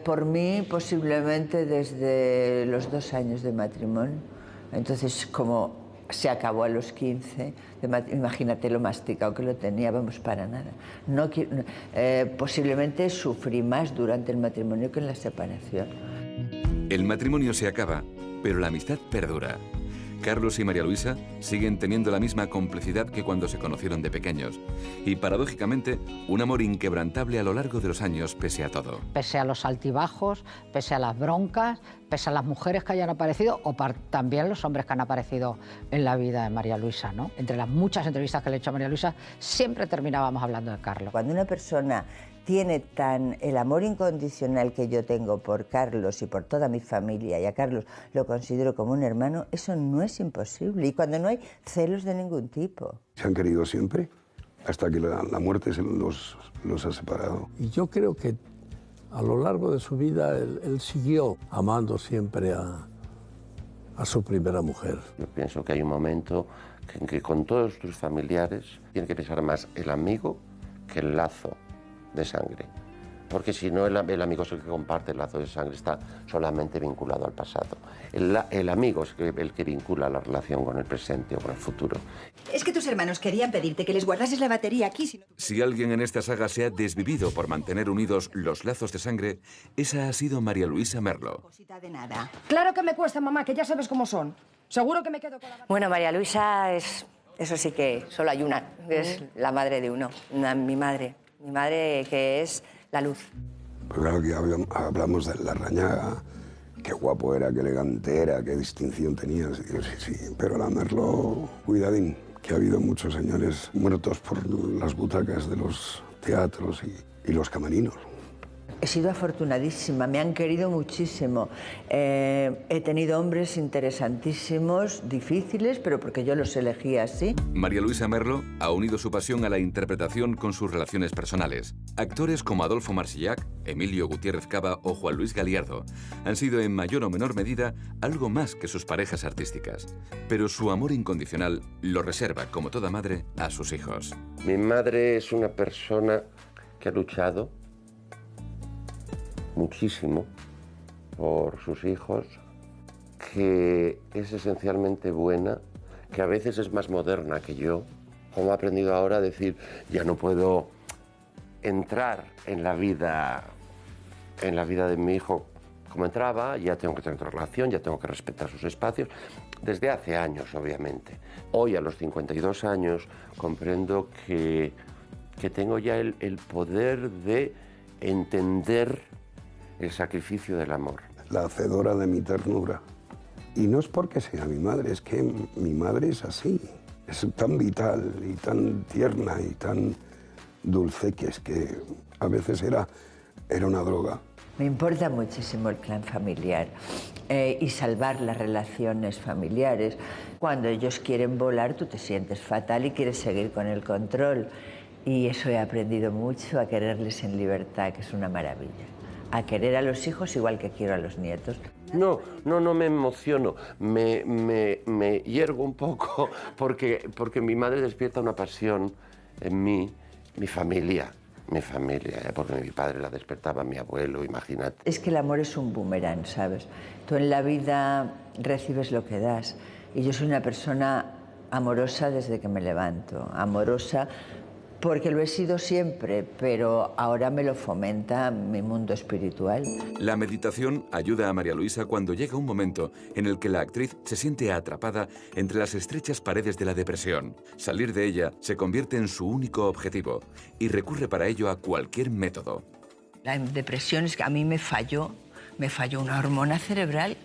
por mí posiblemente desde los 2 años de matrimonio. Entonces, como se acabó a los 15, imagínate lo masticado que lo tenía, vamos, para nada. Posiblemente sufrí más durante el matrimonio que en la separación. El matrimonio se acaba, pero la amistad perdura. Carlos y María Luisa siguen teniendo la misma complicidad que cuando se conocieron de pequeños. Y paradójicamente, un amor inquebrantable a lo largo de los años, pese a todo. Pese a los altibajos, pese a las broncas, pese a las mujeres que hayan aparecido o también los hombres que han aparecido en la vida de María Luisa, ¿no? Entre las muchas entrevistas que le he hecho a María Luisa, siempre terminábamos hablando de Carlos. Cuando una persona tiene el amor incondicional que yo tengo por Carlos y por toda mi familia, y a Carlos lo considero como un hermano, eso no es imposible. Y cuando no hay celos de ningún tipo. Se han querido siempre, hasta que la muerte los ha separado. Y yo creo que a lo largo de su vida él siguió amando siempre a su primera mujer. Yo pienso que hay un momento en que con todos tus familiares tiene que pesar más el amigo que el lazo de sangre, porque si no el amigo es el que comparte el lazo de sangre, está solamente vinculado al pasado. El amigo es el que vincula la relación con el presente o con el futuro. Es que tus hermanos querían pedirte que les guardases la batería aquí. Si alguien en esta saga se ha desvivido por mantener unidos los lazos de sangre, esa ha sido María Luisa Merlo. De nada. Claro que me cuesta, mamá, que ya sabes cómo son. Seguro que me quedo con la... Bueno, María Luisa es... Eso sí que solo hay una, es la madre de uno, mi madre. Mi madre, que es la luz. Pues claro que hablamos de Larrañaga, qué guapo era, qué elegante era, qué distinción tenía. Sí, pero la Merlo, cuidadín, que ha habido muchos señores muertos por las butacas de los teatros y los camerinos. He sido afortunadísima, me han querido muchísimo. He tenido hombres interesantísimos, difíciles, pero porque yo los elegí así. María Luisa Merlo ha unido su pasión a la interpretación con sus relaciones personales. Actores como Adolfo Marsillac, Emilio Gutiérrez Cava o Juan Luis Galiardo han sido en mayor o menor medida algo más que sus parejas artísticas. Pero su amor incondicional lo reserva, como toda madre, a sus hijos. Mi madre es una persona que ha luchado muchísimo por sus hijos, que es esencialmente buena, que a veces es más moderna que yo. Como he aprendido ahora a decir, ya no puedo entrar en la vida de mi hijo como entraba, ya tengo que tener otra relación, ya tengo que respetar sus espacios, desde hace años, obviamente. Hoy, a los 52 años, comprendo que tengo ya el poder de entender el sacrificio del amor. La hacedora de mi ternura. Y no es porque sea mi madre, es que mi madre es así. Es tan vital y tan tierna y tan dulce que es que a veces era una droga. Me importa muchísimo el clan familiar y salvar las relaciones familiares. Cuando ellos quieren volar, tú te sientes fatal y quieres seguir con el control. Y eso he aprendido mucho, a quererles en libertad, que es una maravilla. A querer a los hijos igual que quiero a los nietos. No me emociono, me hiergo un poco porque mi madre despierta una pasión en mí, mi familia, porque mi padre la despertaba, mi abuelo, imagínate. Es que el amor es un boomerang, ¿sabes? Tú en la vida recibes lo que das. Y yo soy una persona amorosa desde que me levanto, amorosa porque lo he sido siempre, pero ahora me lo fomenta mi mundo espiritual. La meditación ayuda a María Luisa cuando llega un momento en el que la actriz se siente atrapada entre las estrechas paredes de la depresión. Salir de ella se convierte en su único objetivo y recurre para ello a cualquier método. La depresión es que a mí me falló una hormona cerebral.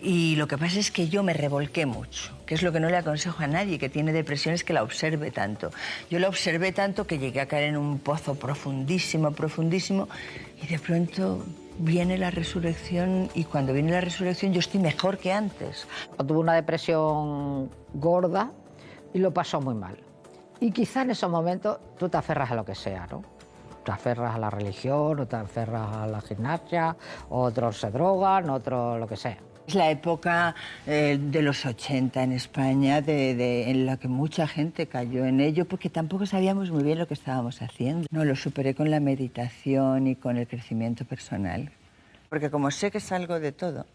Y lo que pasa es que yo me revolqué mucho, que es lo que no le aconsejo a nadie que tiene depresión, es que la observe tanto. Yo la observé tanto que llegué a caer en un pozo profundísimo, profundísimo, y de pronto viene la resurrección, y cuando viene la resurrección yo estoy mejor que antes. Tuvo una depresión gorda y lo pasó muy mal. Y quizá en esos momentos tú te aferras a lo que sea, ¿no? Te aferras a la religión, o te aferras a la gimnasia, otros se drogan, otros lo que sea. Es la época de los 80 en España, en la que mucha gente cayó en ello, porque tampoco sabíamos muy bien lo que estábamos haciendo. No, lo superé con la meditación y con el crecimiento personal. Porque como sé que salgo de todo,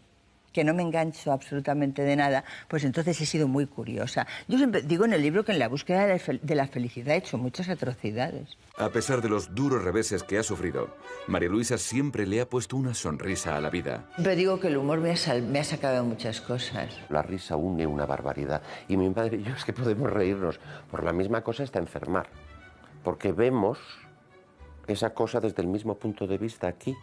que no me engancho absolutamente de nada, pues entonces he sido muy curiosa. Yo siempre digo en el libro que en la búsqueda de la felicidad he hecho muchas atrocidades. A pesar de los duros reveses que ha sufrido, María Luisa siempre le ha puesto una sonrisa a la vida. Siempre digo que el humor me ha sacado de muchas cosas. La risa une una barbaridad. Y mi madre y yo es que podemos reírnos por la misma cosa hasta enfermar. Porque vemos esa cosa desde el mismo punto de vista aquí,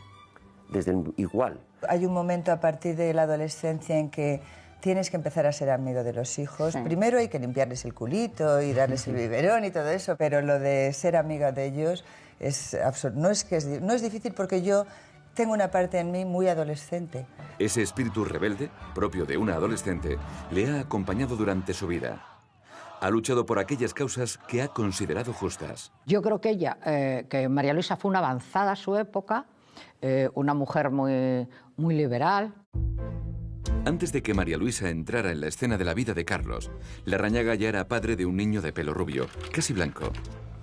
desde el igual. Hay un momento a partir de la adolescencia en que tienes que empezar a ser amigo de los hijos. Sí. Primero hay que limpiarles el culito y darles el biberón y todo eso, pero lo de ser amiga de ellos es absurdo. No es difícil porque yo tengo una parte en mí muy adolescente. Ese espíritu rebelde, propio de una adolescente, le ha acompañado durante su vida. Ha luchado por aquellas causas que ha considerado justas. Yo creo que que María Luisa fue una avanzada a su época, una mujer muy liberal. Antes de que María Luisa entrara en la escena de la vida de Carlos, Larrañaga ya era padre de un niño de pelo rubio, casi blanco.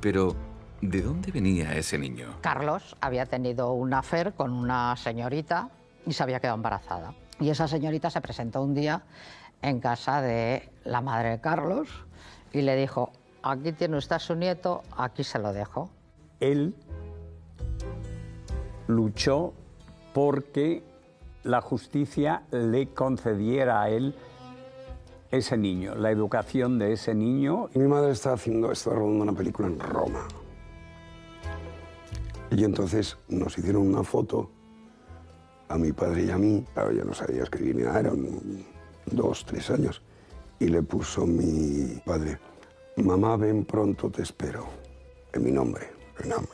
Pero, ¿de dónde venía ese niño? Carlos había tenido un affair con una señorita y se había quedado embarazada. Y esa señorita se presentó un día en casa de la madre de Carlos y le dijo: aquí tiene usted a su nieto, aquí se lo dejo. Él luchó porque la justicia le concediera a él ese niño, la educación de ese niño. Mi madre está rodando una película en Roma. Y entonces nos hicieron una foto a mi padre y a mí. Claro, yo no sabía escribir ni nada, eran 2, 3 años. Y le puso mi padre: mamá, ven pronto, te espero. En mi nombre.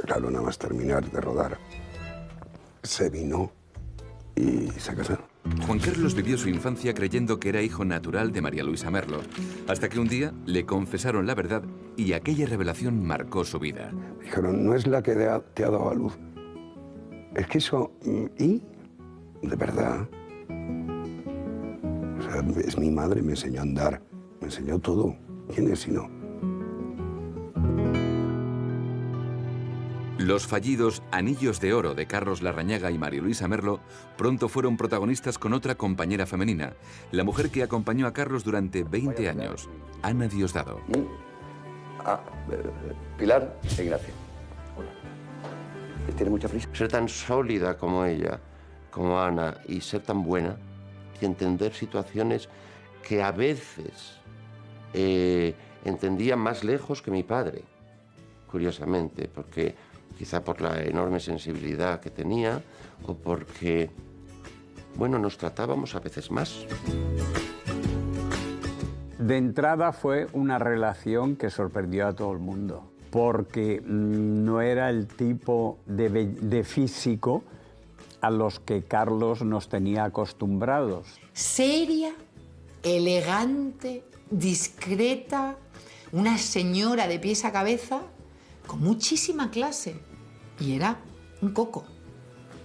Claro, nada más terminar de rodar. se vino y se casaron. Juan Carlos vivió su infancia creyendo que era hijo natural de María Luisa Merlo, hasta que un día le confesaron la verdad y aquella revelación marcó su vida. Dijeron, no es la que te ha dado a luz. Es que eso... ¿Y? De verdad. O sea, es mi madre, me enseñó a andar, me enseñó todo. ¿Quién es si no? Los fallidos Anillos de Oro de Carlos Larrañaga y María Luisa Merlo pronto fueron protagonistas con otra compañera femenina, la mujer que acompañó a Carlos durante 20 años, Ana Diosdado. Pilar e Ignacio. Hola. ¿Tiene mucha prisa? Ser tan sólida como ella, como Ana, y ser tan buena, y entender situaciones que a veces entendía más lejos que mi padre, curiosamente, porque quizá por la enorme sensibilidad que tenía o porque, bueno, nos tratábamos a veces más. De entrada fue una relación que sorprendió a todo el mundo, porque no era el tipo de físico a los que Carlos nos tenía acostumbrados. Seria, elegante, discreta, una señora de pies a cabeza con muchísima clase. Y era un coco,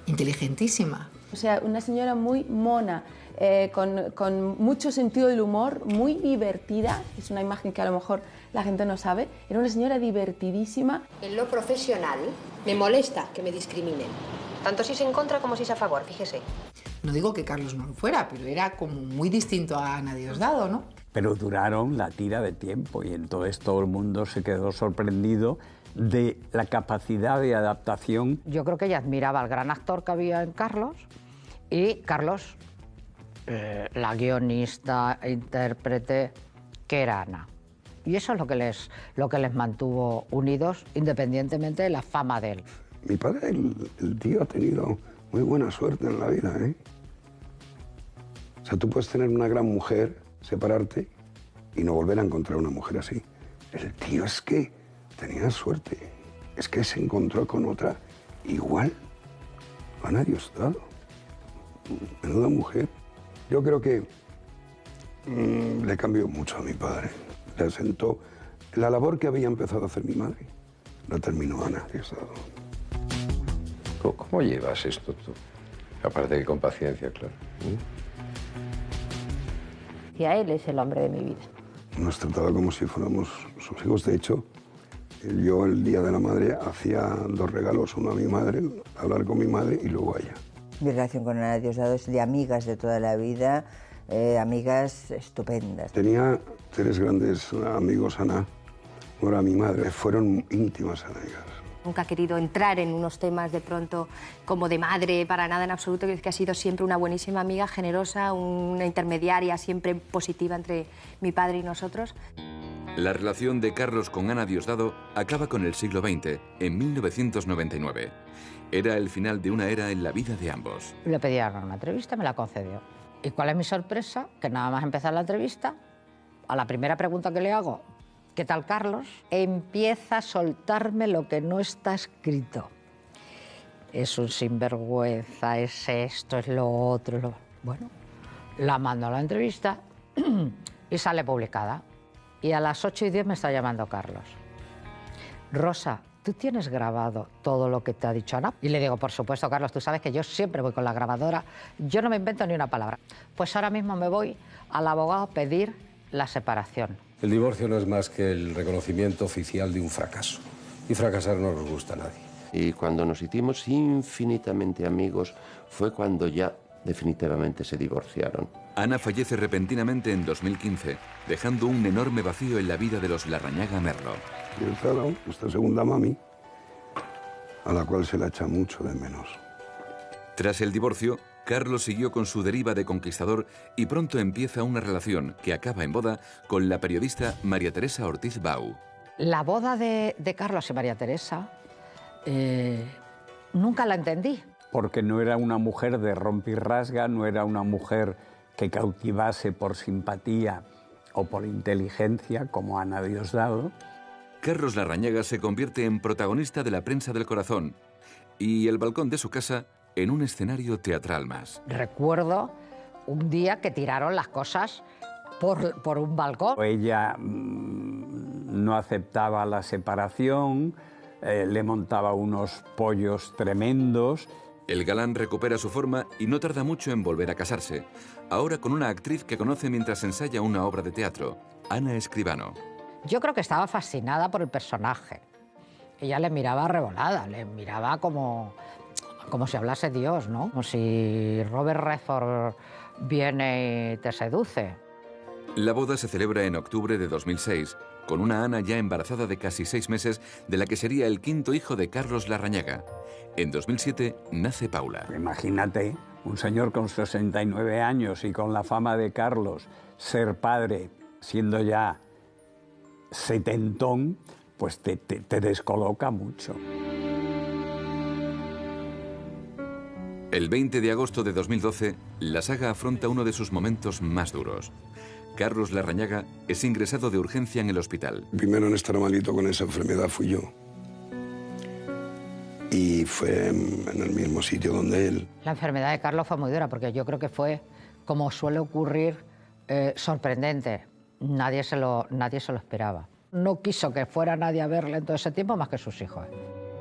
inteligentísima. O sea, una señora muy mona, con mucho sentido del humor, muy divertida. Es una imagen que a lo mejor la gente no sabe. Era una señora divertidísima. En lo profesional me molesta que me discriminen. Tanto si es en contra como si es a favor, fíjese. No digo que Carlos no lo fuera, pero era como muy distinto a Ana Diosdado, ¿no? Pero duraron la tira de tiempo y entonces todo el mundo se quedó sorprendido de la capacidad de adaptación. Yo creo que ella admiraba al gran actor que había en Carlos y Carlos, la guionista, intérprete, que era Ana. Y eso es lo que les mantuvo unidos, independientemente de la fama de él. Mi padre, el tío, ha tenido muy buena suerte en la vida, ¿eh? O sea, tú puedes tener una gran mujer, separarte y no volver a encontrar una mujer así. El tío es que tenía suerte. Es que se encontró con otra igual. Ana Diosdado. Menuda mujer. Yo creo que le cambió mucho a mi padre. Le asentó. La labor que había empezado a hacer mi madre la terminó Ana Diosdado. ¿Cómo llevas esto tú? Aparte que con paciencia, claro. Y a él es el hombre de mi vida. Nos trataba como si fuéramos sus hijos. De hecho, yo el Día de la Madre hacía 2 regalos, uno a mi madre, hablar con mi madre y luego a ella. Mi relación con Ana Diosdado es de amigas de toda la vida, amigas estupendas. Tenía 3 grandes amigos, Ana. Uno era mi madre, fueron íntimas amigas. Nunca ha querido entrar en unos temas de pronto como de madre, para nada en absoluto, que ha sido siempre una buenísima amiga, generosa, una intermediaria siempre positiva entre mi padre y nosotros. La relación de Carlos con Ana Diosdado acaba con el siglo XX, en 1999. Era el final de una era en la vida de ambos. Le pedían una entrevista, me la concedió. ¿Y cuál es mi sorpresa? Que nada más empezar la entrevista, a la primera pregunta que le hago, ¿qué tal, Carlos?, empieza a soltarme lo que no está escrito. Es un sinvergüenza, es esto, es lo otro. Bueno, la mando a la entrevista y sale publicada. Y a las 8:10 me está llamando Carlos. Rosa, ¿tú tienes grabado todo lo que te ha dicho Ana? Y le digo, por supuesto, Carlos, tú sabes que yo siempre voy con la grabadora. Yo no me invento ni una palabra. Pues ahora mismo me voy al abogado a pedir la separación. El divorcio no es más que el reconocimiento oficial de un fracaso. Y fracasar no nos gusta a nadie. Y cuando nos hicimos infinitamente amigos fue cuando ya definitivamente se divorciaron. Ana fallece repentinamente en 2015, dejando un enorme vacío en la vida de los Larrañaga Merlo. Y claro, esta segunda mami, a la cual se la echa mucho de menos. Tras el divorcio, Carlos siguió con su deriva de conquistador y pronto empieza una relación que acaba en boda con la periodista María Teresa Ortiz Bau. La boda de Carlos y María Teresa nunca la entendí. Porque no era una mujer de rompirrasga, no era una mujer que cautivase por simpatía o por inteligencia, como Ana Diosdado. Carlos Larrañaga se convierte en protagonista de la prensa del corazón y el balcón de su casa en un escenario teatral más. Recuerdo un día que tiraron las cosas por un balcón. Ella no aceptaba la separación, le montaba unos pollos tremendos. El galán recupera su forma y no tarda mucho en volver a casarse, ahora con una actriz que conoce mientras ensaya una obra de teatro, Ana Escribano. Yo creo que estaba fascinada por el personaje. Ella le miraba revolada, le miraba como si hablase Dios, ¿no? Como si Robert Redford viene y te seduce. La boda se celebra en octubre de 2006, con una Ana ya embarazada de casi 6 meses, de la que sería el 5º hijo de Carlos Larrañaga. En 2007 nace Paula. Imagínate, un señor con 69 años y con la fama de Carlos, ser padre siendo ya setentón, pues te descoloca mucho. El 20 de agosto de 2012, la saga afronta uno de sus momentos más duros. Carlos Larrañaga es ingresado de urgencia en el hospital. Primero en estar malito con esa enfermedad fui yo. Y fue en el mismo sitio donde él. La enfermedad de Carlos fue muy dura porque yo creo que fue, como suele ocurrir, sorprendente. Nadie se lo esperaba. No quiso que fuera nadie a verle en todo ese tiempo más que sus hijos.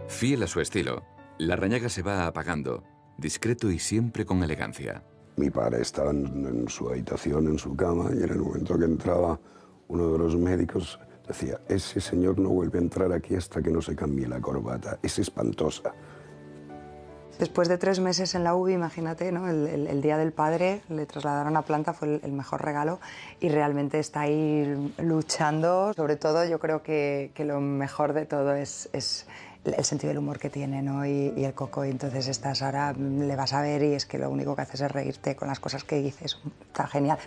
Fiel a su estilo, Larrañaga se va apagando, discreto y siempre con elegancia. Mi padre estaba en su habitación, en su cama, y en el momento que entraba uno de los médicos decía, ese señor no vuelve a entrar aquí hasta que no se cambie la corbata, es espantosa. Después de 3 meses en la UBI, imagínate, ¿no? El Día del Padre, le trasladaron a planta, fue el mejor regalo, y realmente está ahí luchando. Sobre todo, yo creo que lo mejor de todo es el sentido del humor que tiene, ¿no? y el coco. Y entonces estás ahora, le vas a ver y es que lo único que haces es reírte con las cosas que dices. Está genial.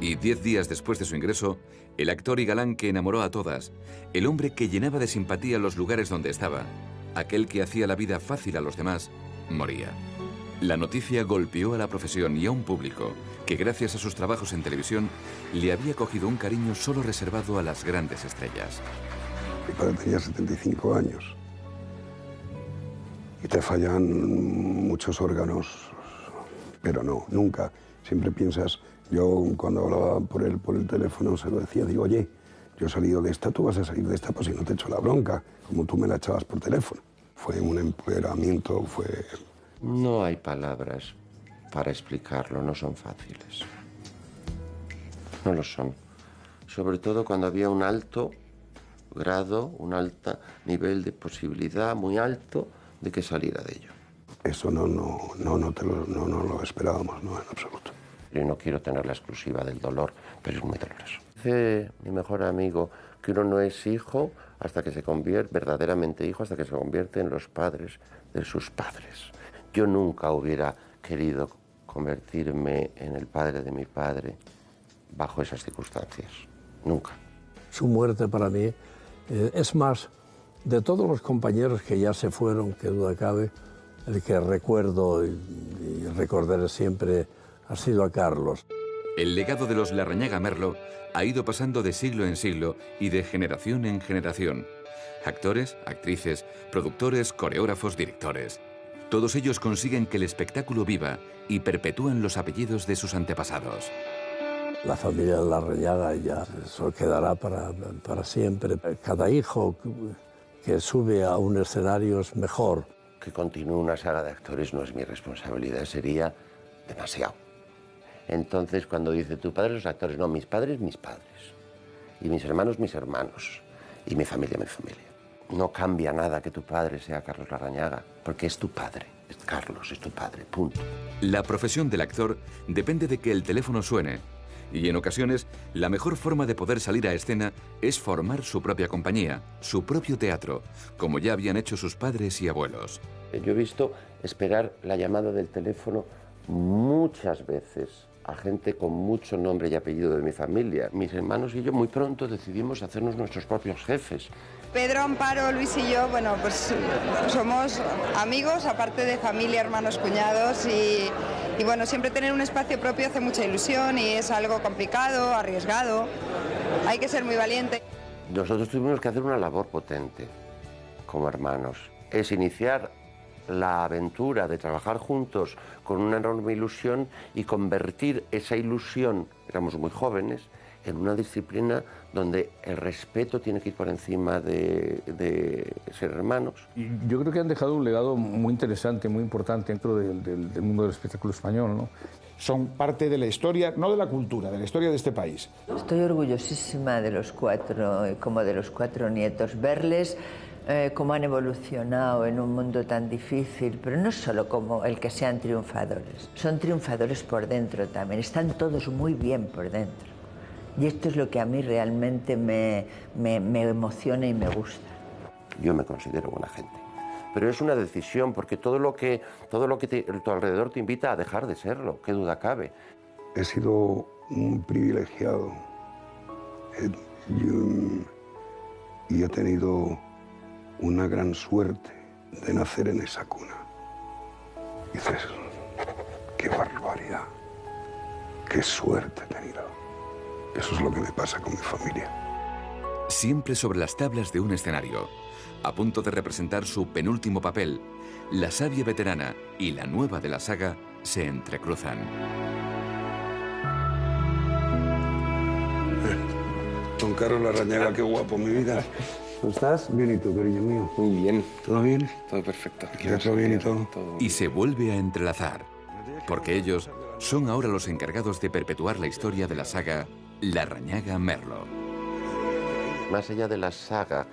Y 10 días después de su ingreso, el actor y galán que enamoró a todas, el hombre que llenaba de simpatía los lugares donde estaba, aquel que hacía la vida fácil a los demás, moría. La noticia golpeó a la profesión y a un público que, gracias a sus trabajos en televisión, le había cogido un cariño solo reservado a las grandes estrellas. Mi padre tenía 75 años y te fallan muchos órganos, pero no, nunca. Siempre piensas, yo cuando hablaba por el teléfono se lo decía, digo, oye, yo he salido de esta, tú vas a salir de esta, pues si no te echo la bronca, como tú me la echabas por teléfono. Fue un empoderamiento, fue... No hay palabras para explicarlo, no son fáciles. No lo son. Sobre todo cuando había un alto grado, un alto nivel de posibilidad muy alto de que saliera de ello. Eso no lo esperábamos, no, en absoluto. Yo no quiero tener la exclusiva del dolor, pero es muy doloroso. Dice mi mejor amigo que uno no es hijo hasta que se convierte, verdaderamente hijo, hasta que se convierte en los padres de sus padres. Yo nunca hubiera querido convertirme en el padre de mi padre bajo esas circunstancias. Nunca. Su muerte para mí es más, de todos los compañeros que ya se fueron, que duda cabe, el que recuerdo y recordaré siempre ha sido a Carlos. El legado de los Larrañaga Merlo ha ido pasando de siglo en siglo y de generación en generación. Actores, actrices, productores, coreógrafos, directores. Todos ellos consiguen que el espectáculo viva y perpetúan los apellidos de sus antepasados. La familia Larrañaga ya eso quedará para siempre. Cada hijo que sube a un escenario es mejor. Que continúe una saga de actores no es mi responsabilidad, sería demasiado. Entonces, cuando dice tu padre, los actores, no, mis padres, y mis hermanos, y mi familia, mi familia. No cambia nada que tu padre sea Carlos Larrañaga, porque es tu padre, es Carlos, es tu padre, punto. La profesión del actor depende de que el teléfono suene, y en ocasiones la mejor forma de poder salir a escena es formar su propia compañía, su propio teatro, como ya habían hecho sus padres y abuelos. Yo he visto esperar la llamada del teléfono muchas veces a gente con mucho nombre y apellido de mi familia. Mis hermanos y yo muy pronto decidimos hacernos nuestros propios jefes. Pedro, Amparo, Luis y yo, bueno, pues somos amigos, aparte de familia, hermanos, cuñados y bueno, siempre tener un espacio propio hace mucha ilusión y es algo complicado, arriesgado, hay que ser muy valiente. Nosotros tuvimos que hacer una labor potente como hermanos es iniciar la aventura de trabajar juntos con una enorme ilusión y convertir esa ilusión, éramos muy jóvenes, en una disciplina donde el respeto tiene que ir por encima de ser hermanos. Y yo creo que han dejado un legado muy interesante, muy importante dentro del mundo del espectáculo español, ¿no? Son parte de la historia, no de la cultura, de la historia de este país. Estoy orgullosísima de los cuatro, como de los cuatro nietos, verles cómo han evolucionado en un mundo tan difícil, pero no solo como el que sean triunfadores, son triunfadores por dentro también, están todos muy bien por dentro. Y esto es lo que a mí realmente me emociona y me gusta. Yo me considero buena gente, pero es una decisión, porque todo lo que tu alrededor te invita a dejar de serlo, qué duda cabe. He sido un privilegiado y he tenido una gran suerte de nacer en esa cuna. Dices, qué barbaridad, qué suerte he tenido. Eso es lo que me pasa con mi familia. Siempre sobre las tablas de un escenario, a punto de representar su penúltimo papel, la sabia veterana y la nueva de la saga se entrecruzan. Don Carlos Larrañaga, qué guapo, mi vida. ¿Cómo estás? Bien, ¿y tú, cariño mío? Muy bien. ¿Todo bien? Todo perfecto. ¿Todo bien y todo? Y se vuelve a entrelazar, porque ellos son ahora los encargados de perpetuar la historia de la saga Larrañaga Merlo. Más allá de la saga,